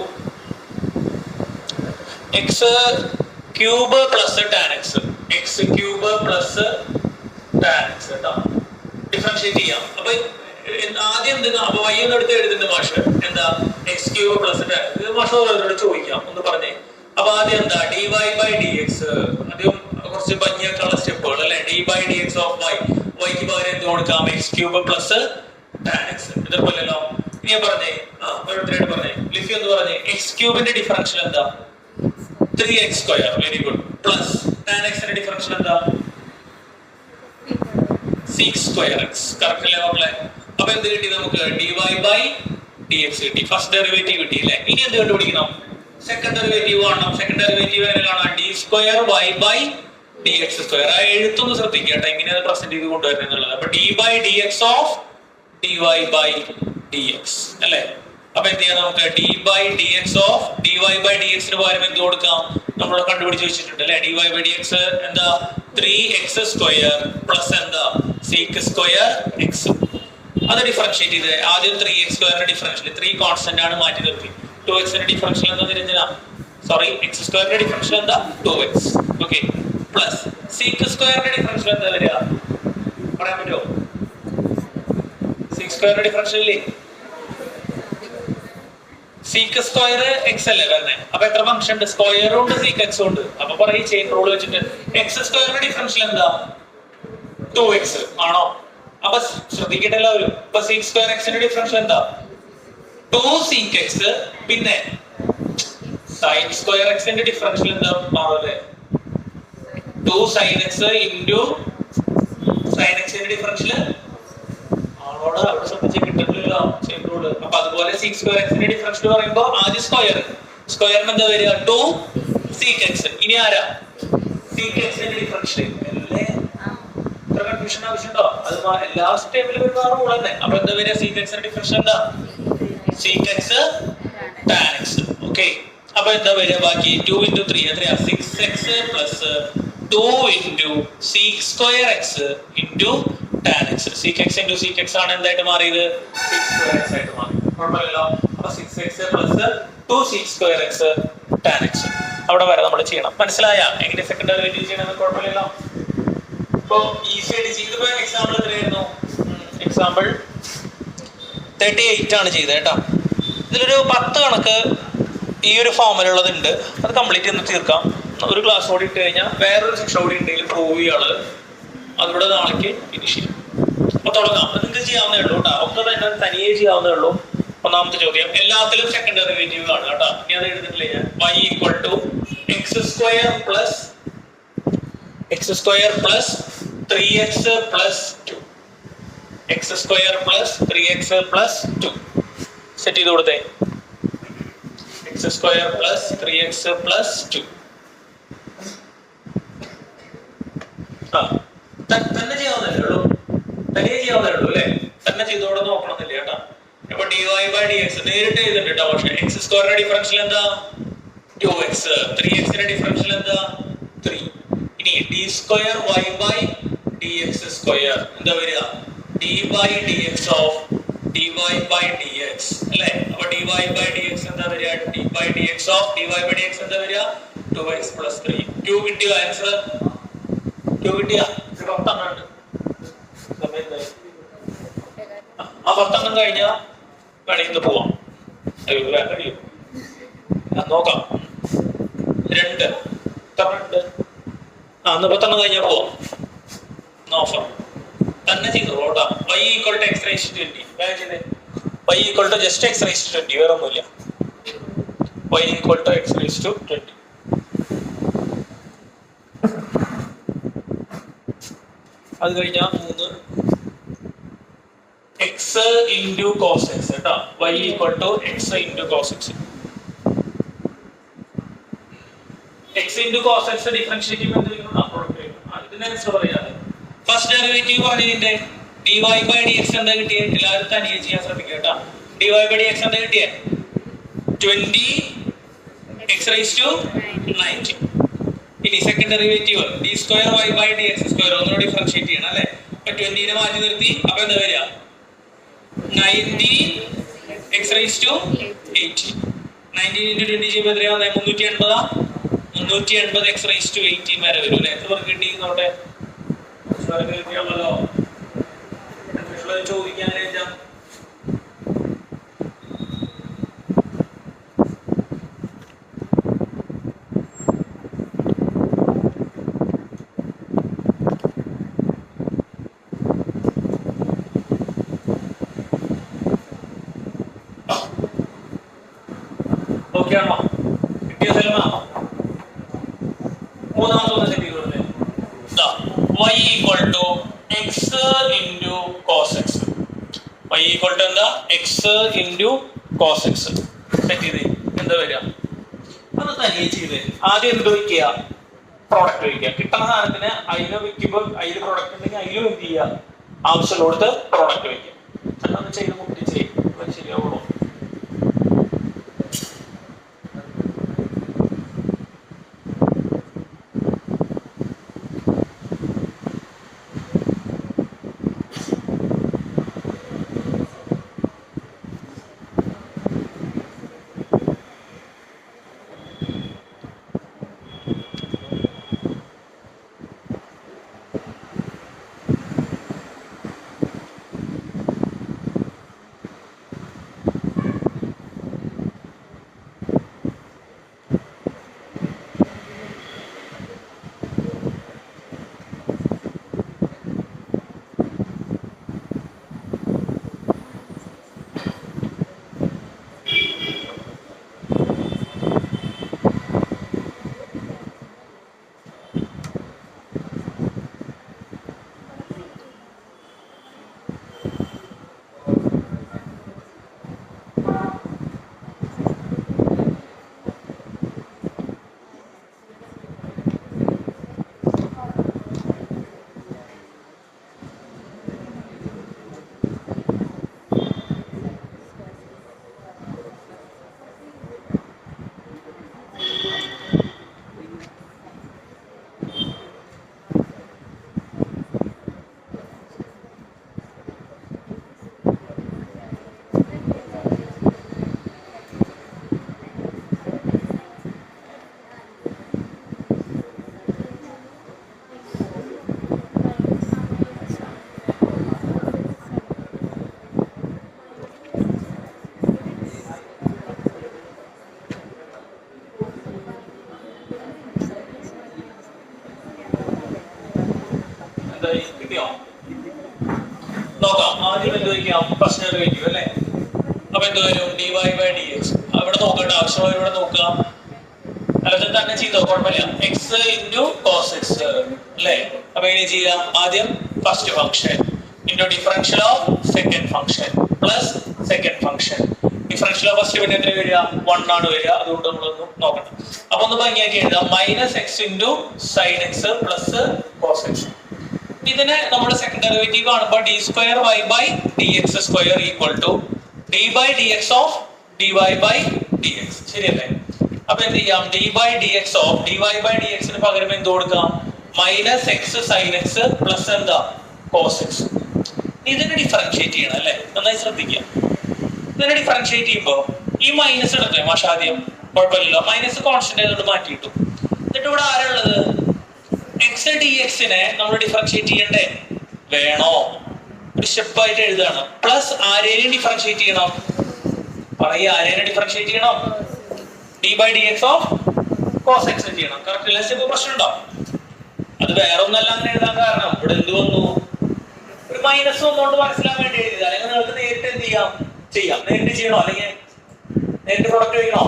x cube plus tan x, x cube plus tan x കേട്ടോ. ഡിഫറൻഷിയേറ്റ് ചെയ്യാം. അപ്പൊ ആദ്യം എന്താ, അപ്പൊ y എന്ന് എടുത്ത് എഴുതുന്ന മാഷ് എന്താ, x cube plus tan. ഇത് മാഷ് ഓരോരോട് ചോദിക്കാം, ഒന്ന് പറഞ്ഞേ. അപ്പൊ ആദ്യം എന്താ, dy/dx. ആദ്യം കുറച്ച് ഭംഗിയൊക്കെയുള്ള സ്റ്റെപ്പുകൾ അല്ലെ. d/dx of y. yക്ക് പകരം എന്ത് കൊടുക്കാം, x cube plus tan x. ഇതേപോലെയല്ലോ. ഇനി ഞാൻ പറഞ്ഞേ, ഓരോരുത്തരായിട്ട് പറഞ്ഞേ. ലിഫി എന്ന് പറഞ്ഞേ, x ക്യൂബിന്റെ ഡിഫറൻഷ്യൽ എന്താ, 3x². Very good. Plus tan x ന്റെ ഡിഫറൻഷ്യൽ എന്താ, 6²x. കറക്റ്റ് അല്ലേ മക്കളെ? അപ്പൊ എന്ത് കിട്ടി നമുക്ക്, dy/dx കിട്ടി. ഫസ്റ്റ് ഡെറിവേറ്റീവ് കിട്ടി അല്ലേ. ഇനി എന്ത് കണ്ടുപിടിക്കണം, സെക്കൻഡ് ഡെറിവേറ്റീവ് കാണണം. സെക്കൻഡ് ഡെറിവേറ്റീവ് എങ്ങനെ കാണാം, d²y/dx². ആ എഴുത്തൊന്ന് ശ്രദ്ധിക്കുക കേട്ടോ, ഇങ്ങനെയാണ് പ്രസന്റ് ചെയ്ത് കൊണ്ടുവരുന്നത് എന്നുള്ളത്. അപ്പൊ d/dx ഓഫ് dy/dx അല്ലേ. അപ്പൊ എന്ത് ചെയ്യാം, നമുക്ക് d/dx ഓഫ് dy/dx പകരം എന്ത് കൊടുക്കാം, നമ്മൾ കണ്ടുപിടിച്ച് വെച്ചിട്ടുണ്ട് അല്ലെ. dy/dx എന്താ, 3x² പ്ലസ് എന്താ, sec²x. അത് ഡിഫറൻഷിയേറ്റ് ചെയ്ത് ആദ്യം 3x² ഡിഫറൻഷ്യൽ, 3 കോൺസ്റ്റന്റ് ആണ്, മാറ്റി നിർത്തി. 2x ന്റെ ഡിഫറൻഷ്യൽ എന്താ നിരഞ്ജന, സോറി x² ന്റെ ഡിഫറൻഷ്യൽ എന്താ, 2x. ഓക്കെ. പ്ലസ് sec² ന്റെ ഡിഫറൻഷ്യൽ എന്താ വരിക, പറയാൻ പറ്റുമോ? sec² ന്റെ ഡിഫറൻഷ്യൽ ഇല്ലേ, sec² x അല്ലേ വരുന്നത്. അപ്പൊ എത്ര ഫംഗ്ഷൻ ഉണ്ട്, സ്ക്വയറും ഉണ്ട് sec x ഉണ്ട്. അപ്പൊ പറയും ചെയിൻ റൂൾ വെച്ചിട്ട് x² ന്റെ ഡിഫറൻഷ്യൽ എന്താ, 2x ആണോ? അപ്പൊ ശ്രദ്ധിക്കട്ടെ എല്ലാവരും. അപ്പൊ sec²x ന്റെ ഡിഫറൻഷ്യൽ എന്താ, 2sec x. പിന്നെ sin²x ന്റെ ഡിഫറൻഷ്യൽ എന്താ മാറല്ലേ, 2sin x into sin x ന്റെ ഡിഫറൻഷ്യൽ ആണോട് അവിടെ ശ്രദ്ധിച്ച് കിട്ടുന്നില്ലല്ലോ ചെയിൻ റൂൾ. അപ്പൊ അതുപോലെ sec²x ന്റെ ഡിഫറൻഷ്യൽ പറയുമ്പോൾ ആദ്യം സ്ക്വയറിന് എന്താ വരിക, 2sec x. ഇനി ആരാ, sec x ന്റെ ഡിഫറൻഷ്യൽ അല്ലേ. കൺഫ്യൂഷൻ ആവശ്യമുണ്ടോ, അത് എല്ലാ സ്റ്റെപ്പിലും വരുന്ന റൂൾ തന്നെ. അപ്പൊ എന്താ വരിക, sec x ന്റെ ഡിഫറൻഷ്യൽ എന്താ, sec x tan x. Okay. അപ്പൊ എന്താ വരിക, ബാക്കി 2 × 3 എത്രയാ, 6x plus 2 × sec²x into tan x. sec x into sec x ആണ് എന്തായിട്ട് മാറിയത്, sec²x ആയിട്ട് മാറി. കുഴപ്പമില്ലല്ലോ. അപ്പൊ 6x plus 2sec²x tan x. അവിടെ വരെ നമ്മൾ ചെയ്യണം. മനസ്സിലായ എങ്ങനെ സെക്കൻഡ് ഡെറിവേറ്റീവ് ചെയ്യണമെന്ന്? കുഴപ്പമില്ലല്ലോ. ഇപ്പൊ ഈസി ആയിട്ട് ചെയ്തപ്പോ എക്സാമ്പിൾ എത്രയായിരുന്നു, എക്സാമ്പിൾ 38 ആണ് ചെയ്തത് കേട്ടോ. ഇതിലൊരു 10 കണക്ക് ഈ ഒരു ഫോമിലുള്ളതുണ്ട്. അത് കംപ്ലീറ്റ് ചെയ്ത് തീർക്കാം. ഒരു ക്ലാസ് കൂടി ഇട്ട് കഴിഞ്ഞാൽ വേറൊരു സെക്ഷൻ കൂടി ഉണ്ടെങ്കിൽ പ്രൂവ് ചെയ്യാനുള്ളത് അതിവിടെ നാളേക്ക് ഫിനിഷ് ചെയ്യും. അപ്പൊ തുടങ്ങാം. നിങ്ങൾക്ക് ചെയ്യാവുന്നേ ഉള്ളൂ കേട്ടോ. ഒക്കെ തന്നെ തനിയെ ചെയ്യാവുന്നേ ഉള്ളൂ. ഒന്നാമത്തെ ചോദ്യം എല്ലാത്തിലും സെക്കൻഡ് ഡെറിവേറ്റീവ് ആണ് കേട്ടോ. ഇനി അത് എഴുതിട്ടില്ലേ ഞാൻ. y equal to x square plus 3x plus 2. X square plus 3x plus 2 set ചെയ്ത് കൊടുത്തേ. X square plus 3x plus 2. തന്നെ ചെയ്യാവുന്നല്ലേ ഉള്ളൂ. തനിയെ ചെയ്യാവുന്നേ ഉള്ളൂ അല്ലെ. തന്നെ ചെയ്തോടെ നോക്കണമെന്നില്ല കേട്ടോ. ഇപ്പൊ dy ബൈ dx നേരിട്ട് എഴുതുന്നുണ്ട് കേട്ടോ. പക്ഷെ എക്സ് സ്ക്വയറിന്റെ ഡിഫറൻഷ്യൽ എന്താ 2x, 3x ന്റെ ഡിഫറൻഷ്യൽ എന്താ 3. ഇനി d square y by dx square എന്താ വരിക d by dx of dy by dx അല്ലേ. അപ്പൊ dy ബൈ dx എന്താ വരിക d by dx of dy by dx എന്താ വരിക 2x പ്ലസ് 3. q കിട്ടിയോ ആൻസർ? q കിട്ടിയ പത്തെണ്ണം ആ 10 കഴിഞ്ഞാ വേണമെങ്കിൽ പോവാം. നോക്കാം. 2 അന്ന് 10 കഴിഞ്ഞാൽ പോവാം. നോക്കാം. തന്നെ ചെയ്തോളൂ കേട്ടോ. y equal to x raise to 20. y equal to just x raise to 20 വേറെ ഒന്നുമില്ല. y equal to x raise to 20. അത് കഴിഞ്ഞാൽ 3 x into cos x കേട്ടോ. y equal to x into cos x. x into cos x differentiate ചെയ്യുമ്പോൾ എന്ത് ചെയ്യണം? Product ചെയ്യണം. ഇതിനെ ആൻസർ പറയാതെ ഫസ്റ്റ് ഡെറിവേറ്റീവ് ആണ് ഇതിന്റെ dy by dx എന്താ കിട്ടിയേ? എല്ലാവരും തനിയെ ചെയ്യാൻ ശ്രമിക്കുക കേട്ടോ. dy by dx എന്താ കിട്ടിയേ? 20x raised to 90. ഇനി second derivative d square y by dx square ഒന്നുകൂടി ഡിഫറൻഷിയേറ്റ് ചെയ്യണം അല്ലേ. അപ്പൊ 20 നെ മാറ്റി നിർത്തി. അപ്പൊ എന്താ വരിക 19x raised to 18. 19 into 20 ചെയ്യുമ്പോൾ എത്രയാ? 380 x raised to 18 വരെ വരും അല്ലേ. എത്ര പേർക്ക് കിട്ടിയിരുന്നോട്ടെ? കിട്ടിയാണല്ലോ. ചോദിക്കാനായിട്ടാ ഓക്കെ ആണോ? കിട്ടിയ സ്ഥലമാണോ? മൂന്നാമത്തെ സെറ്റ് ചെയ്ത് കൊടുത്തേ. y equal to x into cos x. y equal to എന്താ? x into cos x. Set ചെയ്തേ. എന്താ വരിക? അത് തനിയെ ചെയ്തേ. ആദ്യം എന്ത് വയ്ക്കുക? പ്രോഡക്റ്റ് വയ്ക്കുക. കിട്ടുന്ന സാധനത്തിന് അതിൽ വയ്ക്കുമ്പോൾ അതിൽ പ്രോഡക്റ്റ് ഉണ്ടെങ്കിൽ അതിലും എന്ത് ചെയ്യുക? ആവശ്യമുള്ളടത്ത് പ്രോഡക്റ്റ് വയ്ക്കുക. അതൊന്ന് ചെയ്ത് മുട്ടി ചെയ്യും. ശരിയാവുള്ളൂ. കിട്ടിയോ? നോക്കാം. ആദ്യം എന്ത് വയ്ക്കാം? ഫസ്റ്റ് ഡെറിവേറ്റീവ് അല്ലേ? അപ്പൊ എന്ത് വരും? dy by dx. അവിടെ നോക്കട്ടെ, ആവശ്യമുള്ള ഇവിടെ നോക്കുക. അല്ലെങ്കിൽ തന്നെ ചെയ്തോ, കുഴപ്പമില്ല. എക്സ് ഇൻറ്റു കോസ് എക്സ് അല്ലേ? അപ്പൊ എങ്ങനെ ചെയ്യാം? ആദ്യം first function into differential of second function plus second function. Differential of first പിന്നെ എത്ര വരിക? 1 ആണ് വരിക. അതുകൊണ്ട് നമ്മളൊന്ന് നോക്കണം. അപ്പൊ ഒന്ന് ഭംഗിയാക്കി എഴുതാം. Minus x into sine x plus cos x. ഇതിനെ നമ്മുടെ സെക്കൻഡ് ഡെറിവേറ്റീവ് കാണുമ്പോൾ d square y by d x square equal to d by d x of d y by d x. ശരിയല്ലേ? അപ്പൊ എന്ത് ചെയ്യാം? D by d x of d y by d എക്സിന് പകരം എന്ത് കൊടുക്കാം? Minus x sine x plus എന്താ? Cos x. ഇതിനെ ഡിഫറൻഷിയേറ്റ് ചെയ്യണം അല്ലേ? നന്നായി ശ്രദ്ധിക്കുക. ഇതിനെ ഡിഫറൻഷിയേറ്റ് ചെയ്യുമ്പോൾ ഈ മൈനസ് എടുത്തേ മാഷാദ്യം, കുഴപ്പമില്ലല്ലോ. മൈനസ് കോൺസ്റ്റന്റ് ആയതുകൊണ്ട് മാറ്റിയിട്ടു. എന്നിട്ട് ഇവിടെ ആരുള്ളത്? എക്സ് ഡി എക്സിനെ നമ്മൾ ഡിഫറൻഷിയേറ്റ് ചെയ്യണ്ടേ? വേണോ? ഒരു സ്റ്റെപ്പായിട്ട് എഴുതാണ്. പ്ലസ് ആരേനും ഡിഫറൻഷിയേറ്റ് ചെയ്യണം. പറയ, ആരേനെ ഡിഫറൻഷിയേറ്റ് ചെയ്യണം? D by d x of cos x ചെയ്യണം. കറക്റ്റ് അല്ലേ? സ്റ്റെപ്പ് പ്രശ്നമുണ്ടോ? അത് വേറെ ഒന്നല്ല അങ്ങനെ എഴുതാൻ കാരണം. ഇവിടെ എന്ത് വന്നു? ഒരു മൈനസ് വന്നുകൊണ്ട് മനസ്സിലാക്കാൻ വേണ്ടി എഴുതിയത്. അല്ലെങ്കിൽ നിങ്ങൾക്ക് നേരിട്ട് എന്ത് ചെയ്യാം? നേരിട്ട് ചെയ്യണോ? അല്ലെങ്കിൽ നേരിട്ട് പ്രൊഡക്റ്റ് വയ്ക്കണോ?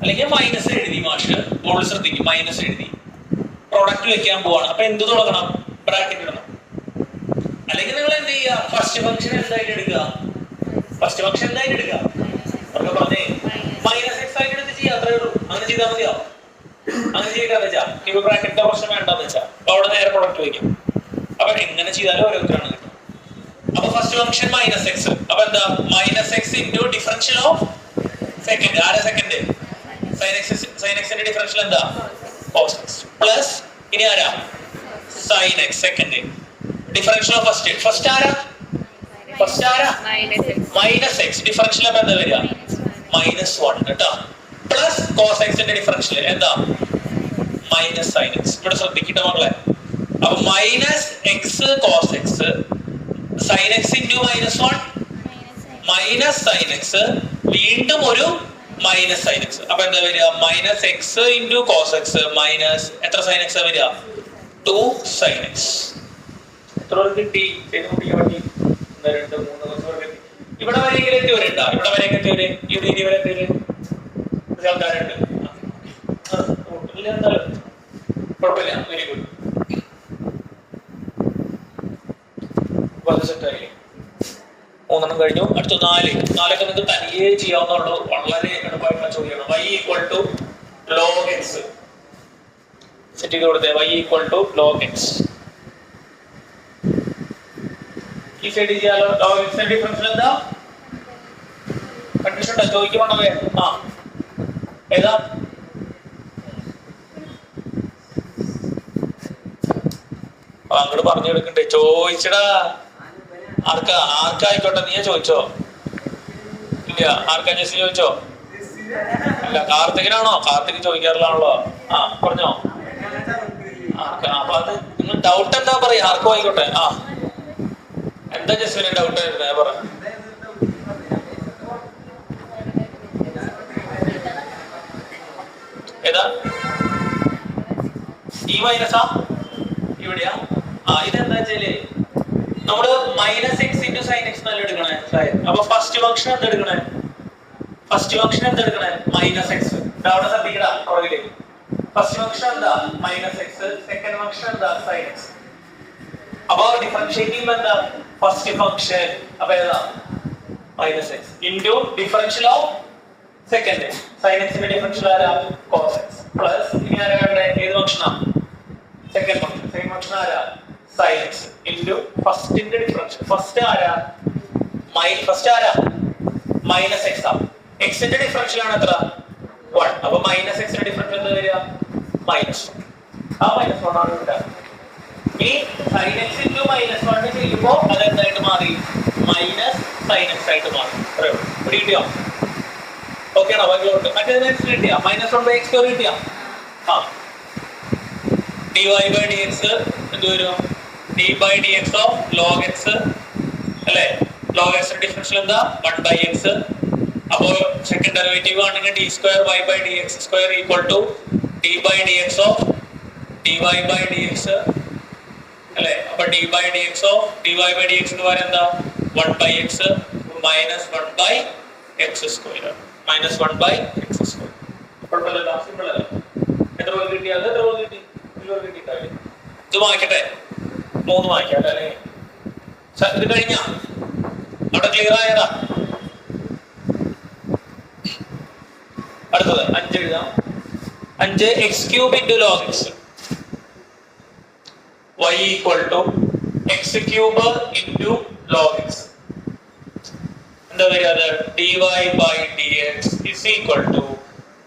അല്ലെങ്കിൽ മൈനസ് എഴുതി മാഷ്. ബോർഡിൽ ശ്രദ്ധിക്കും. മൈനസ് എഴുതി പ്രൊഡക്റ്റ് വെക്കാൻ പോവാണ്. അപ്പൊ എന്ത് തുടങ്ങണം? ബ്രാക്കറ്റ് ഇടണം. അല്ലെങ്കിൽ നിങ്ങൾ എന്ത് ചെയ്യുക? ഫസ്റ്റ് ഫംഗ്ഷൻ എന്തായിട്ട് എടുക്കുക? ഫസ്റ്റ് ഫംഗ്ഷൻ എന്തായിട്ട് എടുക്കുക? അവർക്ക് പറഞ്ഞേ മൈനസ് എക്സ് ആയിട്ട് എടുത്ത് ചെയ്യാം. അത്രേ ഉള്ളൂ. അങ്ങനെ ചെയ്താൽ മതിയോ? അങ്ങനെ ചെയ്താന്ന് വെച്ചാൽ ഇവ ബ്രാക്കറ്റിന്റെ പ്രശ്നം വേണ്ടെന്ന് വെച്ചാൽ അവിടെ നേരെ പ്രൊഡക്റ്റ് വയ്ക്കും. അപ്പൊ എങ്ങനെ ചെയ്താലും ഓരോരുത്തരാണ് കിട്ടും. അപ്പൊ ഫസ്റ്റ് ഫംഗ്ഷൻ മൈനസ് എക്സ്. അപ്പൊ എന്താ? Minus x into differential of second. ആരാ സെക്കൻഡ്? സൈൻ എക്സിന്റെ ഡിഫറൻഷ്യൽ എന്താ? കോസ് എക്സ് പ്ലസ് ഇനി ആരാ? Sine x second. Differential of first ആരാ? Minus x. ഡിഫറൻഷ്യൽ അപ്പൊ എന്താ വരിക? -1 കേട്ടോ. പ്ലസ് കോസ് എക്സിന്റെ ഡിഫറൻഷ്യൽ എന്താ? Minus sine x. ഇവിടെ ശ്രദ്ധിക്കട്ടെ മക്കളെ. അപ്പൊ minus x cos x sine x into -1 minus sine x വീണ്ടും ഒരു മൈനസ് സൈൻ എക്സ്. അപ്പൊ എന്താ വരിക? Minus x into cos X minus എത്ര സൈൻ എക്സ് വരിക? 2 സൈൻ എക്സ്. എത്ര കിട്ടി? ഇവിടെ വരെയെങ്കിലും എത്തിയവരുണ്ടോ? ഇവിടെ വരെയൊക്കെ എത്തിയവര് ഈ രീതി വരെ എത്തിയവര് ആൾക്കാരുണ്ട്. കുഴപ്പമില്ല. Very good. സെറ്റായി. 3 കഴിഞ്ഞു. അടുത്ത 4. 4ഒക്കെ നിങ്ങൾക്ക് തനിയെ ചെയ്യാവുന്നുള്ളൂ. വളരെ എളുപ്പമായിട്ടുള്ള ചോദ്യമാണ്. y equal to log x. Set ചെയ്ത് കൊടുത്തേ. y equal to log x. ഈ സൈഡ് ചെയ്യാലോ. log x ന്റെ ഡിഫറൻഷ്യൽ എന്താ? കൺഫ്യൂഷൻ ഉണ്ടോ? ചോദിക്കണേ. ഏതാ? അങ്ങോട്ട് പറഞ്ഞു കൊടുക്കണ്ടേ? ചോദിച്ചടാ. ആർക്കായിക്കോട്ടെ. നീ ചോദിച്ചോ? ഇല്ല. ആർക്കാ? ജെസ്സി ചോദിച്ചോ? ഇല്ല. കാർത്തികനാണോ? കാർത്തിക് ചോദിക്കാറില്ലാണല്ലോ. പറഞ്ഞോ. അപ്പൊ അത് നിങ്ങൾ ഡൗട്ട് എന്താ പറയാ? ആർക്കും ആയിക്കോട്ടെ. എന്താ ജെസ്സിന് ഡൗട്ട് ആയിരുന്നേ? പറ. ഏതാ? ഈ മൈനസാ? ഇവിടെയാ? ഇതെന്താ വെച്ചാല് നമ്മള് minus x into sine x നല്ല എടുക്കണേ. അപ്പൊ ഫസ്റ്റ് ഫംഗ്ഷൻ എന്താ എടുക്കണേ? Minus x. അവിടെ ശ്രദ്ധിക്കടാ പുറകില്. ഫസ്റ്റ് ഫംഗ്ഷൻ എന്താ? Minus x. സെക്കൻഡ് ഫംഗ്ഷൻ എന്താ? Sine x. അപ്പൊ ഡിഫറൻഷിയേറ്റ് ചെയ്യുമ്പോ എന്താ? First function. അപ്പൊ ഏതാ? Minus x into differential of second. Sine എക്സിന്റെ ഡിഫറൻഷ്യൽ ആരാ? കോസ് എക്സ് പ്ലസ് ഇനി ആരാ കണ്ടേ? ഏത് ഫംഗ്ഷനാ? Second function. സെക്കൻഡ് ഫംഗ്ഷൻ ആരാ? സൈൻ എക്സ് ഇൻറ്റു ഫസ്റ്റിന്റെ ഡിഫറൻഷ്യൽ. ഫസ്റ്റ് ആരാ? മൈനസ് എക്സ് ആ. എക്സിന്റെ ഡിഫറൻഷ്യൽ ആണ് എത്ര? 1. അപ്പൊ മൈനസ് എക്സിന്റെ ഡിഫറൻഷ്യൽ എന്താ വരിക? -1. ആ -1 ആണ് ഇവിടെ. ഇനി സൈൻ എക്സ് ഇൻറ്റു -1 ചെയ്യുമ്പോൾ അത് എന്തായിട്ട് മാറി? മൈനസ് സൈൻ എക്സ് ആയിട്ട് മാറി. ഇവിടെ കിട്ടിയോ? ഓക്കെ ആണോ? ബാക്കിലോട്ട് മറ്റേതിന് എക്സ് കിട്ടിയാ? -1/x² കിട്ടിയാ? dy by dx എന്ത് വരും? d by dx of log x അല്ലേ? log x ഡിഫറൻഷ്യൽ എന്താ? 1/x. അപ്പോൾ സെക്കൻഡ് ഡെറിവേറ്റീവ് ആണെങ്കിൽ d square y by dx square equal to d by dx of dy by dx അല്ലെ? അപ്പൊ d by dx of dy by dx എന്ന് പറയുന്നത് എന്താ? 1 by x minus 1 by x square minus 1 by x square. കുഴപ്പമില്ലല്ലോ, simple അല്ലേ? എത്ര പേർക്ക് കിട്ടിയത്? എത്ര പേർക്ക് കിട്ടി? കിട്ടിയിട്ടാവില്ലേ? ഇത് വായിക്കട്ടെ, 3 വായിക്കാം അല്ലേ? ഇത് കഴിഞ്ഞ അവിടെ ക്ലിയർ ആയതാ? അടുത്തത് 5 എഴുതാം. 5 x cube into log x y equal to x cube into log x. എന്താ വരിക? dy by dx is equal to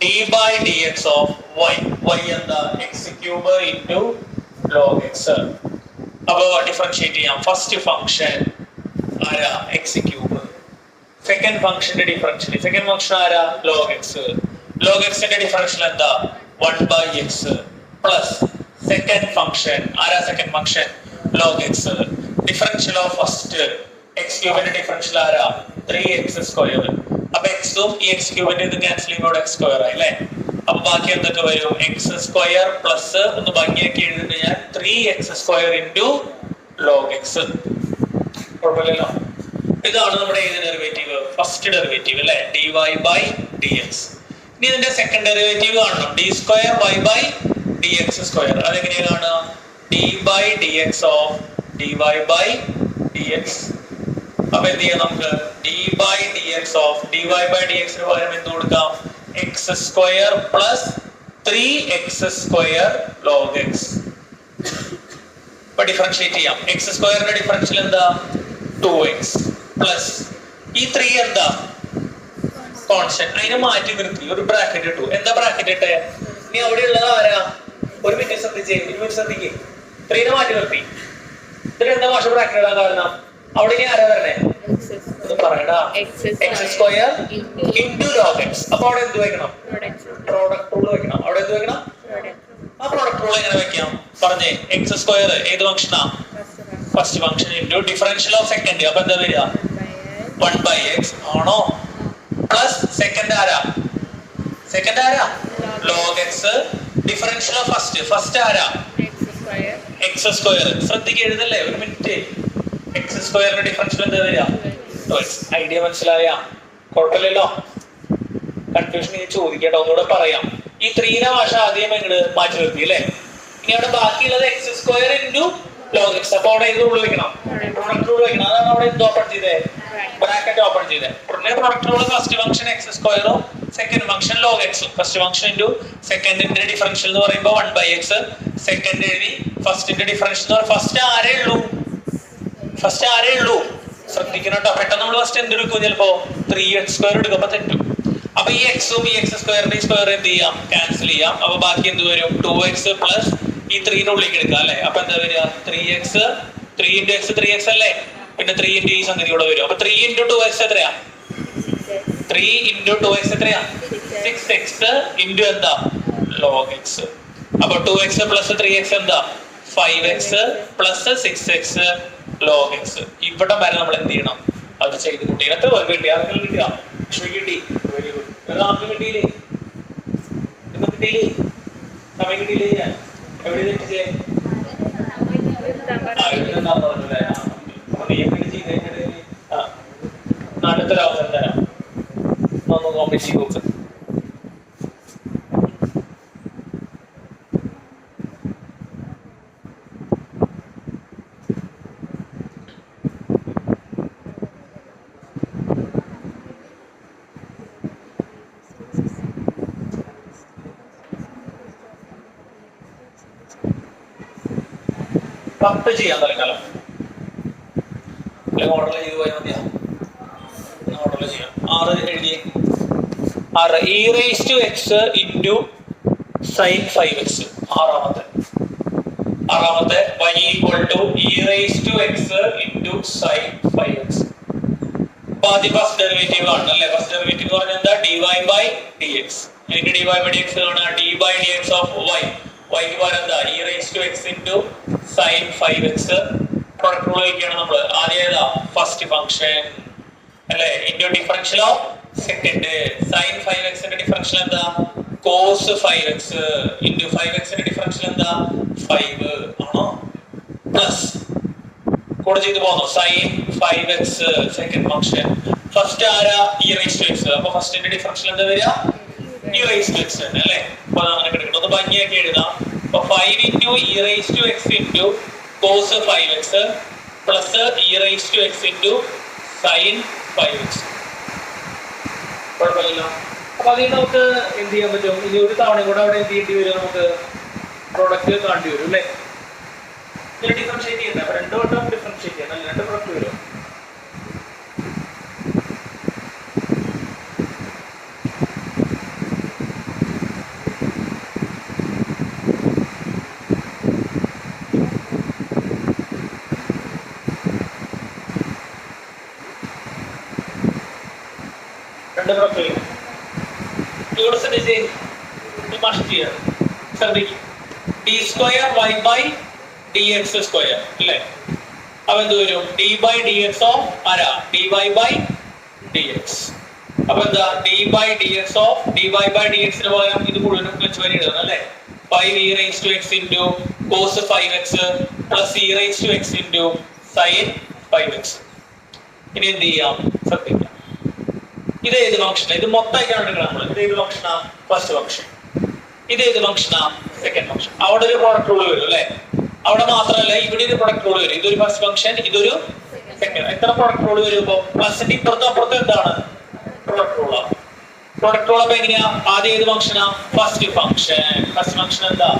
d by dx of y. y എന്താ? x cube into log x. അപ്പൊ differentiate ചെയ്യാം. First function ആരാ? x cube. Second ഫംഗ്ഷന്റെ differential, second function ആരാ? log x. log x ന്റെ differential എന്താ? 1 by x plus second function ആരാ? Second function log x. Differential of first x ക്യൂബിന്റെ differential ആരാ? 3x square. അപ്പൊ x ഉം ഈ x ക്യൂബിന്റെ ഇത് ക്യാൻസൽ ചെയ്യുമ്പോൾ x സ്ക്വയർ ആയി അല്ലേ? അപ്പൊ ബാക്കി എന്തൊക്കെ വരും? x സ്ക്വയർ പ്ലസ് ഒന്ന് ഭംഗിയാക്കി എഴുതുന്നത് ഞാൻ 3x square into log x. കുഴപ്പമില്ലല്ലോ. ഇതാണ് നമ്മുടെ ഏത് ഡെറിവേറ്റീവ്? ഫസ്റ്റ് ഡെറിവേറ്റീവ് അല്ലേ? dy by dx. ഇനി ഇതിന്റെ സെക്കൻഡ് ഡെറിവേറ്റീവ് കാണണം. d square y by dx square. അതെങ്ങനെയാ കാണുക? d by dx of dy by dx. അപ്പൊ എന്ത് ചെയ്യാം നമുക്ക്? d by dx of dy by dx ന് പകരം എന്ത് കൊടുക്കാം? x square plus 3x square log x. അപ്പൊ ഡിഫറൻഷിയേറ്റ് ചെയ്യാം. x സ്ക്വയറിന്റെ ഡിഫറൻഷ്യൽ എന്താ? 2x പ്ലസ് ഈ 3 എന്താ? കോൺസ്റ്റന്റ്. അതിനെ മാറ്റി നിർത്തി ഒരു ബ്രാക്കറ്റ് ഇട്ടു. എന്താ ബ്രാക്കറ്റ് ഇട്ടെ? ഇനി അവിടെ ഉള്ളത് ആരാ? ഒരു മിനിറ്റ് ശ്രദ്ധിച്ചേ, 3നെ മാറ്റി നിർത്തി. ഇതിൽ എന്താ ഭാഷ ബ്രാക്കറ്റ് ഇടാൻ കാരണം? അവിടെ ഇനി ആരാ വരണേ? പറയടാ. x square into log x. അപ്പൊ അവിടെ എന്ത് വെക്കണം? പ്രോഡക്റ്റ് റൂൾ വെക്കണം. അവിടെ എന്ത് വെക്കണം? ആ പ്രോഡക്റ്റ് റൂൾ എങ്ങനെ വെക്കാം? പറഞ്ഞേ. x സ്ക്വയർ ഏത് ഫംഗ്ഷനാ? First function into differential of second. അപ്പൊ എന്താ വരിക? 1 by x ആണോ? പ്ലസ് സെക്കൻഡ് ആരാ? സെക്കൻഡ് ആരാ? log x. Differential of first ആരാ? x square. ശ്രദ്ധിക്കുക, എഴുതല്ലേ, ഒരു മിനിറ്റ്. x സ്ക്വയറിന്റെ ഡിഫറൻഷ്യൽ എന്താ വരിക? ഐഡിയ മനസ്സിലായ? കുഴപ്പമില്ലല്ലോ. കൺഫ്യൂഷൻ ഇനി ചോദിക്കട്ടോ, ഒന്നുകൂടെ പറയാം. ഈ 3നെ ഭാഷ ആദ്യം ഇങ്ങോട്ട് മാറ്റി നിർത്തി അല്ലേ? ഇനി അവിടെ ബാക്കിയുള്ളത് x square into log x. അപ്പൊ അവിടെ ഇത് റൂൾ വെക്കണം, പ്രൊഡക്റ്റ് റൂൾ വെക്കണം. അതാണ് അവിടെ എന്ത് ഓപ്പൺ ചെയ്തേ? ബ്രാക്കറ്റ് ഓപ്പൺ ചെയ്തേ. Product rule first function x സ്ക്വയറും second function log x. First function into സെക്കൻഡിന്റെ ഡിഫറൻഷ്യൽ എന്ന് പറയുമ്പോൾ 1 by x. സെക്കൻഡ് എഴുതി. ഫസ്റ്റിന്റെ ഡിഫറൻഷ്യൽ എന്ന് പറയുമ്പോൾ ഫസ്റ്റ് ആരേ ഉള്ളൂ? ശ്രദ്ധിക്കണം കേട്ടോ. പെട്ടെന്ന് നമ്മൾ ഫസ്റ്റ് എന്ത് എടുക്കും? ചിലപ്പോ 3x സ്ക്വയർ എടുക്കും, അപ്പൊ തെറ്റും. അപ്പൊ ഈ എക്സും ഈ x സ്ക്വയറിന്റെ സ്ക്വയർ എന്ത് ചെയ്യാം? ക്യാൻസൽ ചെയ്യാം. അപ്പൊ ബാക്കി എന്ത് വരും? 2x പ്ലസ് ഈ 3ന്റെ ഉള്ളിലേക്ക് എടുക്കാം അല്ലെ? അപ്പൊ എന്താ വരിക? 3x 3 into x 3x അല്ലേ? പിന്നെ 3 into ഈ സംഗതി കൂടെ വരും. അപ്പൊ 3 into 2x എത്രയാ? 3 into 2x എത്രയാ? 6x into എന്താ? log x. അപ്പൊ 2x plus 3x എന്താ? 5x plus 6x log x. ഇവിടെ വരെ നമ്മൾ എന്ത് ചെയ്യണം? അത് ചെയ്ത് കൂട്ടി. എത്ര പേർക്ക് കിട്ടി? ആർക്കെങ്കിലും കിട്ടിയാ? കിട്ടി. Very good. ആർക്കും കിട്ടിയില്ലേ? ഇന്ന് കിട്ടിയില്ലേ? സമയം കിട്ടിയില്ലേ? ഞാൻ എവിടെ തെറ്റിച്ചേ? അടുത്തൊരവസരം തരാം. ഒന്ന് കോമ്പറ്റ് നോക്ക്. പത്ത് ചെയ്യാൻ തൽക്കാലം. ഓർഡർ ചെയ്ത് പോയാൽ മതിയാ. ഓർഡർ ചെയ്യാം. 6 എഴുതിയേ. 6 e raised to x into sin 5x. ആറാമത്തെ y equal to e raised to x into sin 5x. ആദ്യം ഫസ്റ്റ് ഡെറിവേറ്റീവ് ആണ് അല്ലേ? ഫസ്റ്റ് ഡെറിവേറ്റീവ് എന്ന് പറഞ്ഞാൽ എന്താ? dy by dx. എനിക്ക് dy by dx കാണാം. d by dx of y. y ക്ക് പകരം എന്താ? e raised to x into sin 5x. Product rule ഒക്കെയാണ് നമ്മൾ. ആദ്യം ഏതാ? ഫസ്റ്റ് ഫംഗ്ഷൻ അല്ലേ? Into differential of second. sin 5x ന്റെ ഡിഫറൻഷ്യൽ എന്താ? cos 5x. ഇൻറ്റു 5x ന്റെ ഡിഫറൻഷ്യൽ എന്താ? 5 ആണോ? പ്ലസ് കൂടെ ചെയ്ത് പോകുന്നു sine 5x second function. First ആരാ ഇ റൈസ് ടു എക്സ്. അപ്പൊ ഫസ്റ്റിന്റെ ഡിഫറൻഷ്യൽ എന്താ വരിക? ഇ റൈസ് ടു എക്സ് തന്നെ അല്ലേ. അപ്പൊ അങ്ങനെ കിടക്കണം. ഒന്ന് ഭംഗിയാക്കി എഴുതാം. അപ്പൊ 5 into e raise to x into cos 5x plus e raise to x into sine 5x. കുഴപ്പമില്ലല്ലോ. അപ്പൊ അതിൽ നമുക്ക് എന്ത് ചെയ്യാൻ പറ്റും? ഇനി ഒരു തവണ കൂടെ അവിടെ എന്ത് ചെയ്യേണ്ടി വരും? നമുക്ക് പ്രോഡക്റ്റ് കാണേണ്ടി വരും അല്ലേ. ഇതിൽ ഡിഫറൻഷിയേറ്റ് ചെയ്യണ്ട. അപ്പൊ രണ്ടു വട്ടം ഡിഫറൻഷിയേറ്റ് ചെയ്യണം. രണ്ട് പ്രോഡക്റ്റ് വരും. രണ്ട് പ്രോഡക്റ്റ് വരും. ഇവിടെ ശ്രദ്ധിക്കും. D square y by d x square അല്ലേ. അപ്പൊ എന്ത് വരും? D by d x of ആരാ? D y by d x. അപ്പൊ എന്താ? D by d x of d y by d എക്സിന് പകരം ഇത് മുഴുവനും വെച്ച് വരെ ഇടുന്നത് അല്ലേ. 5 e raise to x into cos 5x plus e raise to x into sine 5x. ഇനി എന്ത് ചെയ്യാം? ശ്രദ്ധിക്കാം. ഇത് ഏത് ഫംഗ്ഷൻ? ഇത് മൊത്തമായിട്ടാണ് എടുക്കണം നമ്മൾ. ഇത് ഏത് ഫംഗ്ഷനാ? First function. ഇത് ഏത് ഫംഗ്ഷനാ? Second function. അവിടെ ഒരു പ്രൊഡക്റ്റ് റൂൾ വരും അല്ലേ. അവിടെ മാത്രമല്ല ഇവിടെ ഒരു പ്രൊഡക്റ്റ് റൂൾ വരും. ഇതൊരു ഫസ്റ്റ് ഫംഗ്ഷൻ, ഇതൊരു സെക്കൻഡ്. എത്ര പ്രൊഡക്റ്റ് റൂൾ വരും? ഇപ്പൊ പ്ലസിന്റെ ഇപ്പുറത്തും അപ്പുറത്തും എന്താണ്? പ്രൊഡക്റ്റ് റൂളാണ്. പ്രൊഡക്റ്റ് റൂൾ അപ്പൊ എങ്ങനെയാ? ആദ്യം ഏത് ഫംഗ്ഷനാ? First function. ഫസ്റ്റ് ഫംഗ്ഷൻ എന്താ?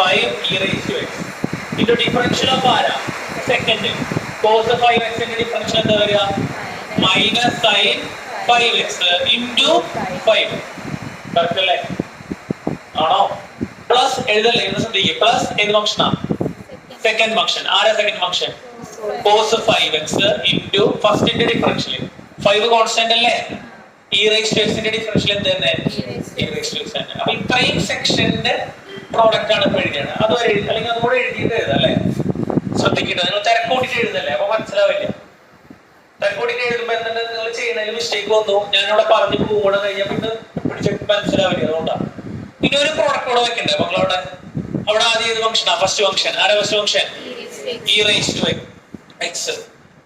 5 ഇ റൈസ് ടു എക്സ്. ഇത് ഡിഫറൻഷ്യൽ ഓഫ് ആരാ? സെക്കൻഡ്. കോസ് 5x ന്റെ ഡിഫറൻഷ്യൽ എന്താ വരിക? Minus sign 5x into 5. Correct അല്ലേ? ആണോ? പ്ലസ് എഴുതല്ലേ? എന്ന് ശ്രദ്ധിക്കുക. പ്ലസ് ഏത് ഫംഗ്ഷനാ? Second function. ആരാ second function? Cos 5x into ഫസ്റ്റിന്റെ ഡിഫറൻഷ്യൽ 5 കോൺസ്റ്റന്റ് അല്ലേ. ഇ റൈസ് ടു എക്സിന്റെ ഡിഫറൻഷ്യൽ എന്ത് തന്നെ? ഇ റൈസ് ടു എക്സ് തന്നെ. അപ്പൊ ഇത്രയും സെക്ഷന്റെ പ്രോഡക്റ്റ് ആണ് ഇപ്പൊ എഴുതിയത്. അതുവരെ അല്ലെങ്കിൽ അതുകൂടെ എഴുതിയിട്ട് എഴുതാം അല്ലേ. ശ്രദ്ധിക്കട്ടെ. നിങ്ങൾ തിരക്കൂട്ടിട്ട് എഴുതല്ലേ. അപ്പൊ മനസ്സിലാവില്ല. തിരക്കൂട്ടിട്ട് എഴുതുമ്പോ എന്താണ് നിങ്ങൾ ചെയ്യുന്നതിൽ മിസ്റ്റേക്ക് വന്നു. ഞാനിവിടെ പറഞ്ഞു പോകണം കഴിഞ്ഞപ്പോ ഇത് പിടിച്ചിട്ട് മനസ്സിലാവില്ല. അതുകൊണ്ടാണ്. പിന്നെ ഒരു പ്രോഡക്റ്റ് കൂടെ വെക്കണ്ടേ മക്കളവിടെ? അവിടെ ആദ്യം ഏത് ഫംഗ്ഷനാ? First function. ആരാ first function? E raise to x.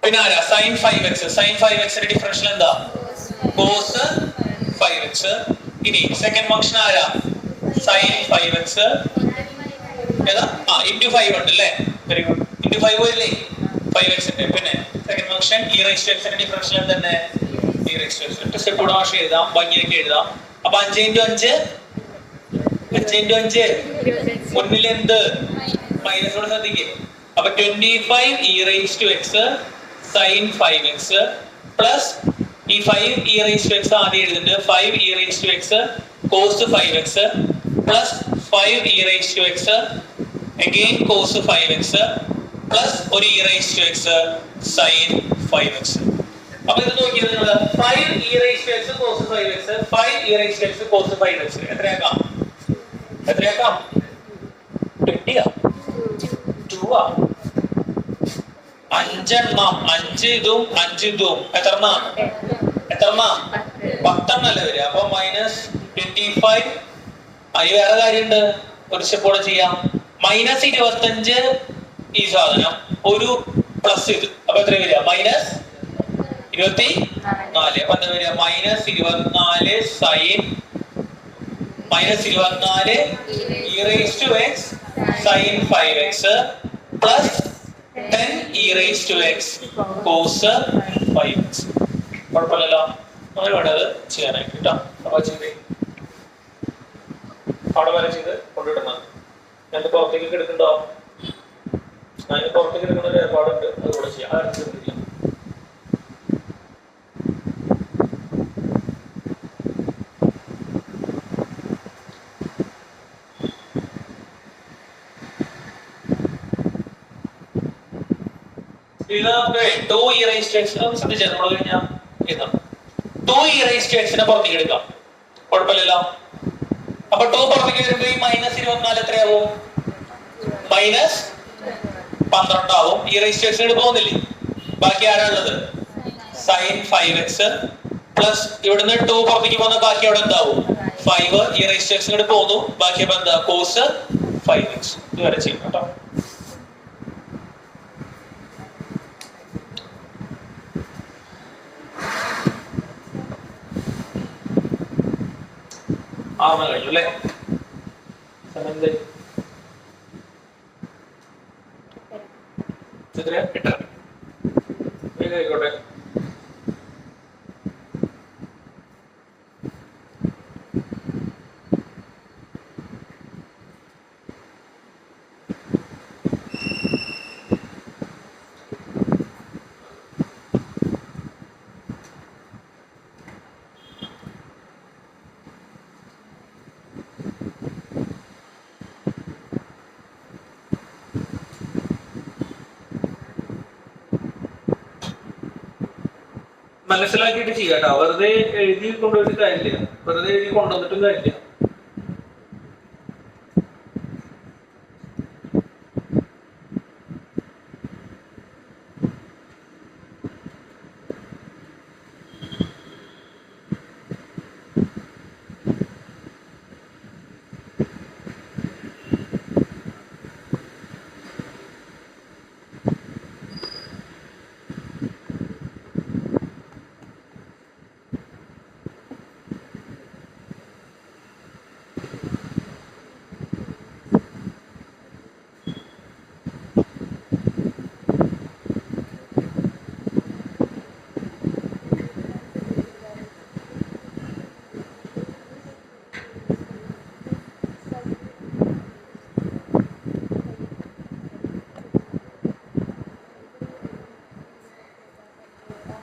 പിന്നെ ആരാ? Sign 5x. സൈൻ 5x ന്റെ ഡിഫറൻഷ്യൽ എന്താ? Cos 5x. ഇനി സെക്കൻഡ് ഫംഗ്ഷൻ ആരാ? സൈൻ 5x ഏതാ? ഇൻറ്റു 5 ഉണ്ട് അല്ലേ. Very good. ഇൻറ്റു 5 അല്ലേ 5x ഉണ്ട്. പിന്നെ second function e raise to x ന്റെ ഡിഫറൻഷ്യൽ എന്താണ്? E raise to x. Step കൂടെ വാഷ് എഴുതാം. ഭംഗിയൊക്കെ എഴുതാം. അപ്പൊ 5 ഇൻറ്റു 5 മുന്നിൽ എന്ത്? മൈനസ് കൂടെ ശ്രദ്ധിക്കുക. അപ്പൊ 25 e raise to x sine 5x plus ഈ 5 ഇ റൈസ് ടു എക്സ് ആദ്യം എഴുതുന്നുണ്ട്. 5 e raise to x cos 5x plus 5 e raise to x again cos 5x plus ഒരു e raise to x sine 5x. അപ്പൊ ഇത് നോക്കിയത് നിങ്ങൾ 5 e raise to x cos 5x 5 e raise to x cos 5x എത്രയാക്കാം? 20 ആ 2 ആ 5 എണ്ണം. 5 ഇതും 5 ഇതും എത്രണ്ണ? 10 അല്ലേ വരിക. അപ്പൊ മൈനസ് 25. അതിൽ വേറെ കാര്യമുണ്ട്. ഒരു സ്റ്റെപ്പ് കൂടെ ചെയ്യാം. മൈനസ് 25 ഈ സാധനം ഒരു പ്ലസ് ഇത്. അപ്പൊ എത്ര വരിക? മൈനസ് 24. അപ്പൊ എന്താ വരിക? Minus 24 sine minus 24 e raise to x sine 5x plus 10 e raise to x cos 5x. കുഴപ്പമില്ലല്ലോ. അങ്ങനെ വേണ്ടത് ചെയ്യാനായിട്ട് കേട്ടോ. അപ്പൊ ചെയ്ത് അവിടെ വരെ ചെയ്ത് കൊണ്ടുവിടുന്നത്. ഞാൻ പുറത്തേക്ക് എടുക്കണ്ടോ? ഞാൻ പുറത്തേക്ക് എടുക്കുന്ന ഒരു ഏർപ്പാടുണ്ട്. അതുകൂടെ ചെയ്യാം. പുറത്തേക്ക് എടുക്കാം. കുഴപ്പമില്ലല്ലോ. അപ്പൊ 2 പുറത്തേക്ക് വരുമ്പോ ഈ മൈനസ് 24 എത്രയാവും? മൈനസ് 12 ആവും. ഈ റെജിസ്ട്രേഷൻ പോകുന്നില്ലേ. ബാക്കി ആരാ ഉള്ളത്? സൈൻ 5x പ്ലസ് ഇവിടുന്ന് 2 പുറത്തേക്ക് പോകുന്ന ബാക്കി അവിടെ എന്താവും? 5. ഈ റെജിസ്ട്രേഷൻ പോകുന്നു. ബാക്കി അപ്പൊ എന്താ? Cos 5x. ഇതുവരെ ചെയ്യും കേട്ടോ. 6 കഴിഞ്ഞു അല്ലേ? എത്ര? 8. വേഗം ആയിക്കോട്ടെ. മനസ്സിലാക്കിയിട്ട് ചെയ്യാട്ടോ, വെറുതെ എഴുതി കൊണ്ടുപോയിട്ട് കാര്യമില്ല, വെറുതെ എഴുതി കൊണ്ടുവന്നിട്ടും കാര്യമില്ല.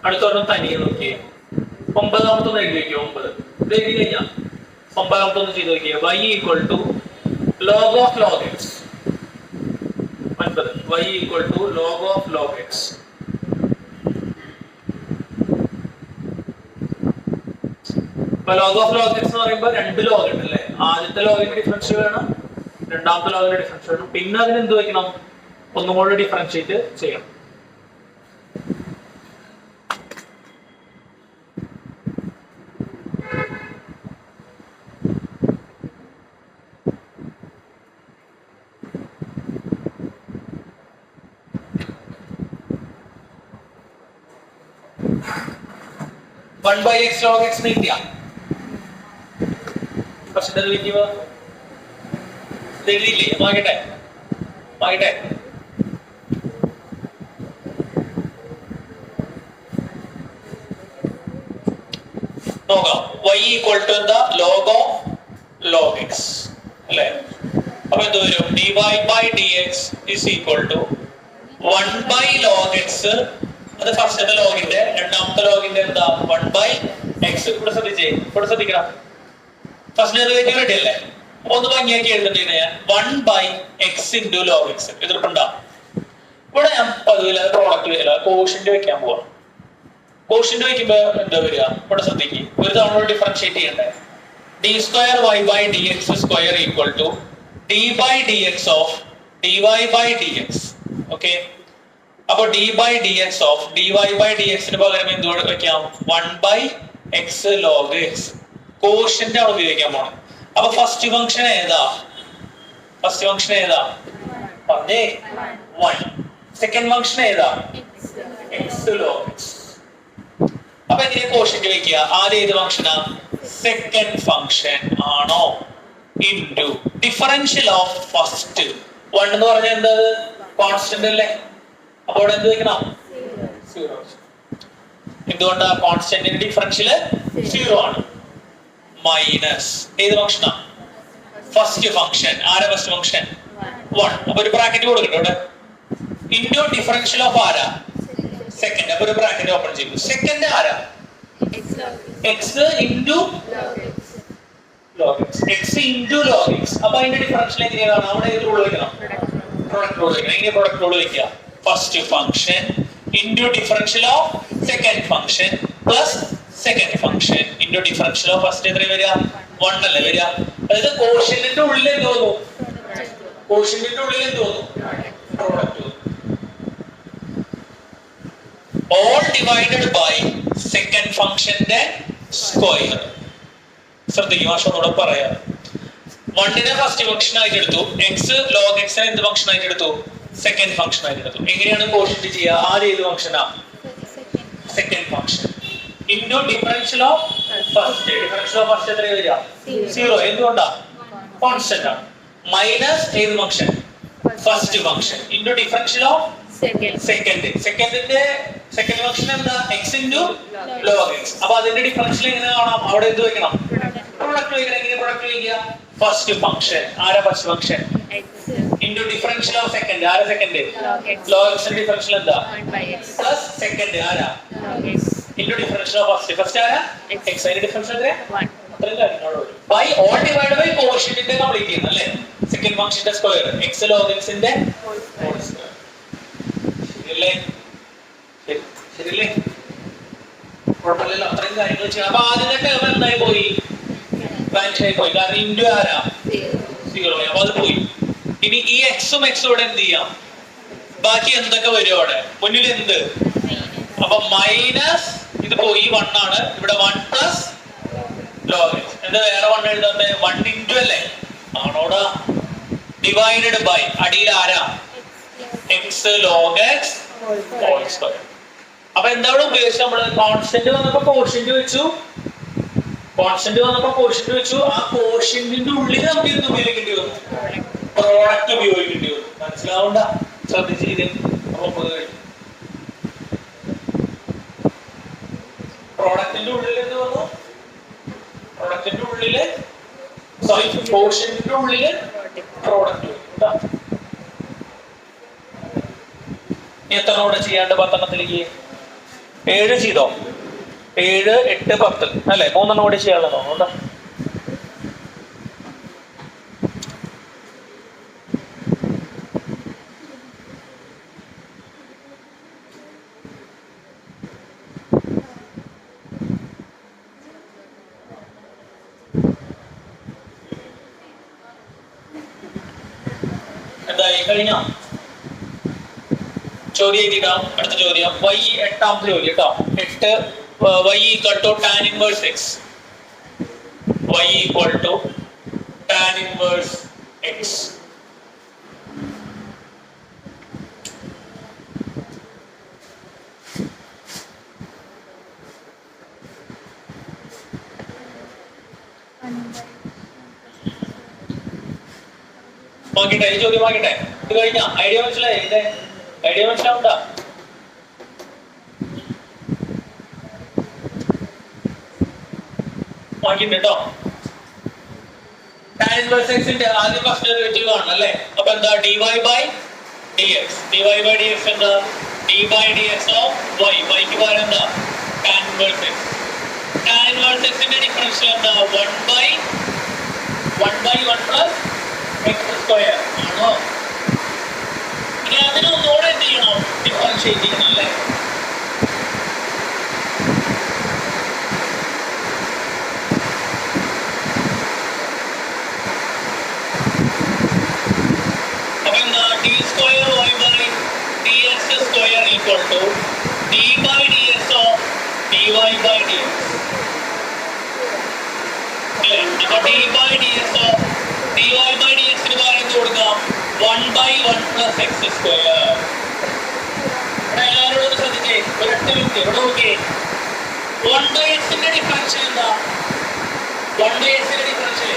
അടുത്തൊരെണ്ണം തനിയെ നോക്കിയേ. 9ാമത്തൊന്ന് എഴുതി വയ്ക്കുക. 9 ഇത് എഴുതി കഴിഞ്ഞാൽ 9ാമത്തൊന്ന് ചെയ്ത് നോക്കിയേ. y equal to log of log x. 9 y equal to log of log x. ഇപ്പൊ log of log x എന്ന് പറയുമ്പോൾ 2 log ഉണ്ട് അല്ലേ? ആദ്യത്തെ ലോഗിന്റെ ഡിഫറൻഷ്യൽ വേണം, രണ്ടാമത്തെ ലോഗിന്റെ ഡിഫറൻഷ്യൽ വേണം, പിന്നെ അതിന് എന്ത് വയ്ക്കണം? ഒന്നും കൂടെ ഡിഫറൻഷിയേറ്റ് ചെയ്യണം. One by x log x കിട്ടിയ ഫസ്റ്റ് ഡെറിവേറ്റീവ് എഴുതിയില്ലേ? വായിക്കട്ടെ നോക്കാം. y ഈക്വൽ ടു എന്താ? log of log x അല്ലേ? അപ്പൊ എന്ത് വരും? dy by dx is equal to 1 by log x. അത് ഫസ്റ്റത്തെ ലോഗിന്റെ, രണ്ടാമത്തെ ലോഗിന്റെ എന്താ? 1 by x. ഇവിടെ ശ്രദ്ധിക്കണം. ഫസ്റ്റ് ഡെറിവേറ്റീവ് റെഡി അല്ലേ? അപ്പൊ ഒന്ന് ഭംഗിയാക്കി എഴുതേണ്ടത് 1 by x into log x. എതിർപ്പുണ്ടാ? ഇവിടെ ഞാൻ പതിവില്ല പ്രോഡക്റ്റ് വരില്ല, കോഷ്യന്റ് വെക്കാൻ പോവാ. കോഷ്യന്റ് വെക്കുമ്പോ എന്താ വരിക? ഇവിടെ ശ്രദ്ധിക്കും, ഒരു തവണ ഡിഫറൻഷിയേറ്റ് ചെയ്യണ്ടേ. d square y by dx square equal to d by dx of dy by dx. Okay, അപ്പൊ d by dx of dy by dx ന് പകരം എന്ത് വെക്കാം? 1 by x log x. Quotient ആണ് ഉപയോഗിക്കാൻ പോണത്. അപ്പൊ ഫസ്റ്റ് ഫംഗ്ഷൻ ഏതാ? പറഞ്ഞേ 1. സെക്കൻഡ് ഫംഗ്ഷൻ ഏതാ? x log x. അപ്പൊ എങ്ങനെ കോഷ്യന്റ് വെക്കുക? ആദ്യം ഏത് ഫംഗ്ഷനാ? സെക്കൻഡ് ഫംഗ്ഷൻ ആണോ? Into differential of first. 1 എന്ന് പറഞ്ഞാൽ എന്താ? കോൺസ്റ്റന്റ് അല്ലേ? അപ്പോൾ അവിടെ എന്ത് വെക്കണം? 0. എന്തുകൊണ്ടാ? കോൺസ്റ്റന്റിന്റെ ഡിഫറൻഷ്യൽ 0 ആണ്. മൈനസ് ഏത് ഫംഗ്ഷനാ? First function. ആരാ ഫസ്റ്റ് ഫംഗ്ഷൻ? 1. അപ്പൊ ഒരു ബ്രാക്കറ്റ് കൊടുക്കട്ടെ ഇവിടെ. ഇൻറ്റു ഡിഫറൻഷ്യൽ ഓഫ് ആരാ? സെക്കൻഡ്. അപ്പൊ ഒരു ബ്രാക്കറ്റ് ഓപ്പൺ ചെയ്തു. സെക്കൻഡ് ആരാ? x into log x. x into log x. അപ്പൊ അതിന്റെ ഡിഫറൻഷ്യൽ എങ്ങനെയാണ്? അവിടെ ഏത് റൂൾ വെക്കണം? പ്രൊഡക്റ്റ് റൂൾ വെക്കണം. എങ്ങനെ പ്രൊഡക്റ്റ് റൂൾ വെക്കുക? First function into differential of second function plus second function into differential of first. എത്ര വരിക? 1 അല്ലേ വരിക? അതായത് കോഷ്യന്റിന്റെ ഉള്ളിൽ എന്ത് തോന്നും? Product. all divided by second ഫംഗ്ഷന്റെ സ്ക്വയർ. ശ്രദ്ധിക്കുക, മാഷോട് പറയാ. 1നെ ഫസ്റ്റ് ഫംഗ്ഷൻ ആയിട്ട് എടുത്തു, x log x നെ എന്ത് ഫംഗ്ഷൻ ആയിട്ട് എടുത്തു? സെക്കൻഡ് ഫംഗ്ഷൻ ആയിട്ട് എടുത്തു. എങ്ങനെയാണ് കോഷ്യന്റ് ചെയ്യുക? ആദ്യം ഏത് ഫംഗ്ഷനാ? Second function into differential of first. Differential of first എത്ര വരിക? 0. എന്തുകൊണ്ടാ? കോൺസ്റ്റന്റ് ആണ്. മൈനസ് ഏത് function? First function into differential of second. Second function എന്താ? X into log x. അപ്പൊ അതിന്റെ ഡിഫറൻഷ്യൽ എങ്ങനെ കാണാം? അവിടെ എന്ത് വെക്കണം? പ്രൊഡക്റ്റ് വെക്കണം. എങ്ങനെ പ്രൊഡക്റ്റ് വയ്ക്കുക? First function. ആരാ first function? Into differential of second. ആരാ സെക്കൻഡ്? Log x. ഡിഫറൻഷ്യൽ എന്താ? പ്ലസ് സെക്കൻഡ് ആരാ? Into differential of first. First ആരാ? എക്സ്. അതിന്റെ ഡിഫറൻഷ്യൽ എത്ര? 1. അത്രയും കാര്യങ്ങളോട് ബൈ ഓൾ ഡിവൈഡ് ബൈ കോഷ്യന്റിന്റെ കംപ്ലീറ്റ് ചെയ്യുന്നത് അല്ലേ? സെക്കൻഡ് ഫംഗ്ഷന്റെ സ്ക്വയർ എക്സ് ലോഗ് എക്സിന്റെ ഹോൾ സ്ക്വയർ. ശരിയല്ലേ? ശരിയല്ലേ? കുഴപ്പമില്ലല്ലോ. അത്രയും കാര്യങ്ങൾ ചെയ്യണം. അപ്പൊ ആദ്യത്തെ ടേം എന്തായി പോയി? വാനിഷ് ആയി പോയി. കാരണം ഇൻറ്റു ആരാ? 0. അപ്പൊ അത് പോയി. ഇനി ഈ എക്സും എക്സും ഇവിടെ എന്ത് ചെയ്യാം? ബാക്കി എന്തൊക്കെ വരും അവിടെ? മുന്നിൽ എന്ത്? അപ്പൊ മൈനസ് ഇത് പോയി 1 ആണ്. ഇവിടെ 1 പ്ലസ് ലോഗ് എക്സ്. എന്താ വേറെ 1 എഴുതാത്തെ? 1 ഇൻറ്റു അല്ലേ? ആണോടാ? ഡിവൈഡഡ് ബൈ അടിയിൽ ആരാ? X log x whole square. അപ്പൊ എന്താ ഇവിടെ ഉപയോഗിച്ചത് നമ്മള്? കോൺസ്റ്റന്റ് വന്നപ്പോ കോഷ്യന്റ് വെച്ചു. ആ കോഷ്യന്റിന്റെ ഉള്ളിൽ നമുക്ക് എന്ത് ഉപയോഗിക്കേണ്ടി വന്നു? പ്രോഡക്റ്റ് ഉപയോഗിക്കേണ്ടി വന്നു. മനസ്സിലാവണ്ട? ശ്രദ്ധിച്ചില്ലേ? പ്രോഡക്റ്റിന്റെ ഉള്ളിൽ എന്ത് വന്നു? പ്രോഡക്റ്റിന്റെ ഉള്ളില് കോഷ്യന്റിന്റെ ഉള്ളില് പ്രോഡക്റ്റ്. എത്ര കൂടെ ചെയ്യാണ്ട് 10 7 ചെയ്തോ? 7, 8, 10 അല്ലെ? 3 കൂടെ ചെയ്യാനുള്ളതോ? കേട്ടോ. എന്തായി? കഴിഞ്ഞോ? ചോദ്യം എഴുതിയിടാം. അടുത്ത ചോദ്യം y 8ാമത്തെ ചോദ്യം കേട്ടോ. 8 y equal to tan inverse x. Y equal to tan inverse x. നോക്കിട്ടെ, ഈ ചോദ്യം നോക്കിട്ടെ. ഇത് കഴിഞ്ഞ ഐഡിയ മനസ്സിലായി? ഐഡിയ മനസ്സിലാവണ്ട? നോക്കിട്ടോ. tan inverse x ന്റെ ആദ്യം ഫസ്റ്റ് ഡെറിവേറ്റീവ് ആണ് അല്ലേ? അപ്പൊ എന്താ? dy by dx. dy by dx എന്താ? d by dx of y. y ക്ക് പകരം എന്താ? tan inverse x. tan inverse x ന്റെ ഡിഫറൻഷ്യൽ എന്താ? 1 by 1 plus x square ആണോ? ഇനി അതിനെ ഒന്നുകൂടെ എന്ത് ചെയ്യണം? ഡിഫറൻഷിയേറ്റ് ചെയ്യണം അല്ലേ? അപ്പൊ എന്താ? d square y by dx square equal to d by dx of dy by dx. അപ്പൊ d by dx of dy by dx ന് പകരം എന്ത് കൊടുക്കാം? 1 by 1 plus x square. ഇവിടെ എല്ലാവരോടും ശ്രദ്ധിച്ചേ. ഒരൊറ്റ മിനിറ്റ് ഇവിടെ നോക്കിയേ. 1 by x ന്റെ ഡിഫറൻഷ്യൽ എന്താ? 1 by x ന്റെ ഡിഫറൻഷ്യൽ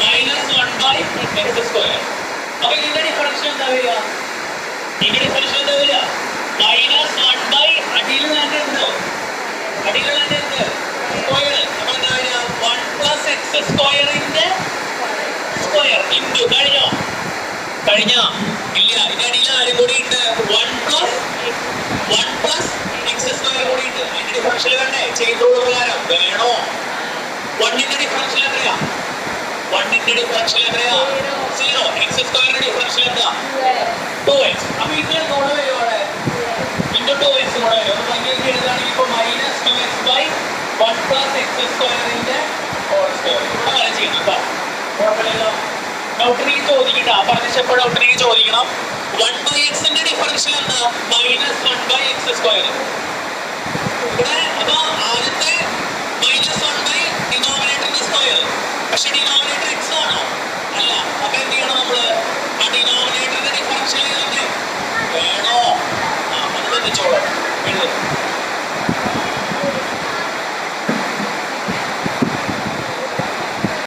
-1 by x square. അപ്പൊ ഇതിന്റെ ഡിഫറൻഷ്യൽ എന്താ വരിക? ഇതിന്റെ ഡിഫറൻഷ്യൽ എന്താ വരിക? -1 by അടിയിൽ തന്നെ എന്ത്? സ്ക്വയർ. അപ്പൊ എന്താ വരിക? 1 plus x square ന്റെ സ്ക്വയർ ഇൻറ്റു കഴിഞ്ഞോ? ഇല്ല. ഇതിന്റെ അടിയിൽ ആരും കൂടി ഉണ്ട്? 1 plus x square കൂടി ഉണ്ട്. അതിന്റെ ഡിഫറൻഷ്യൽ വേണ്ടേ? ചെയ്തു പ്രകാരം വേണോ? 1 ന്റെ ഡിഫറൻഷ്യൽ എത്രയാ? 0. x സ്ക്വയറിന്റെ ഡിഫറൻഷ്യൽ എന്താ? 2x. അപ്പൊ ഇത് കൂടെ വരും അവിടെ. ഇൻറ്റു 2x കൂടെ വരും. അപ്പൊ ഭംഗിയൊക്കെ എഴുതുകയാണെങ്കിൽ ഇപ്പൊ -2x by 1 plus x square whole square. അങ്ങനെ ചെയ്യണം കേട്ടോ. കുഴപ്പമില്ലല്ലോ. ഔട്ടറിങ് ചോദിക്കട്ടാ. പറഞ്ഞപ്പോൾ ഔട്ടറിങ് ചോദിക്കണം. 1 by x ന്റെ ഡിഫറൻഷ്യൽ എന്താ? -1 by x square. ഇവിടെ അപ്പൊ ആദ്യത്തെ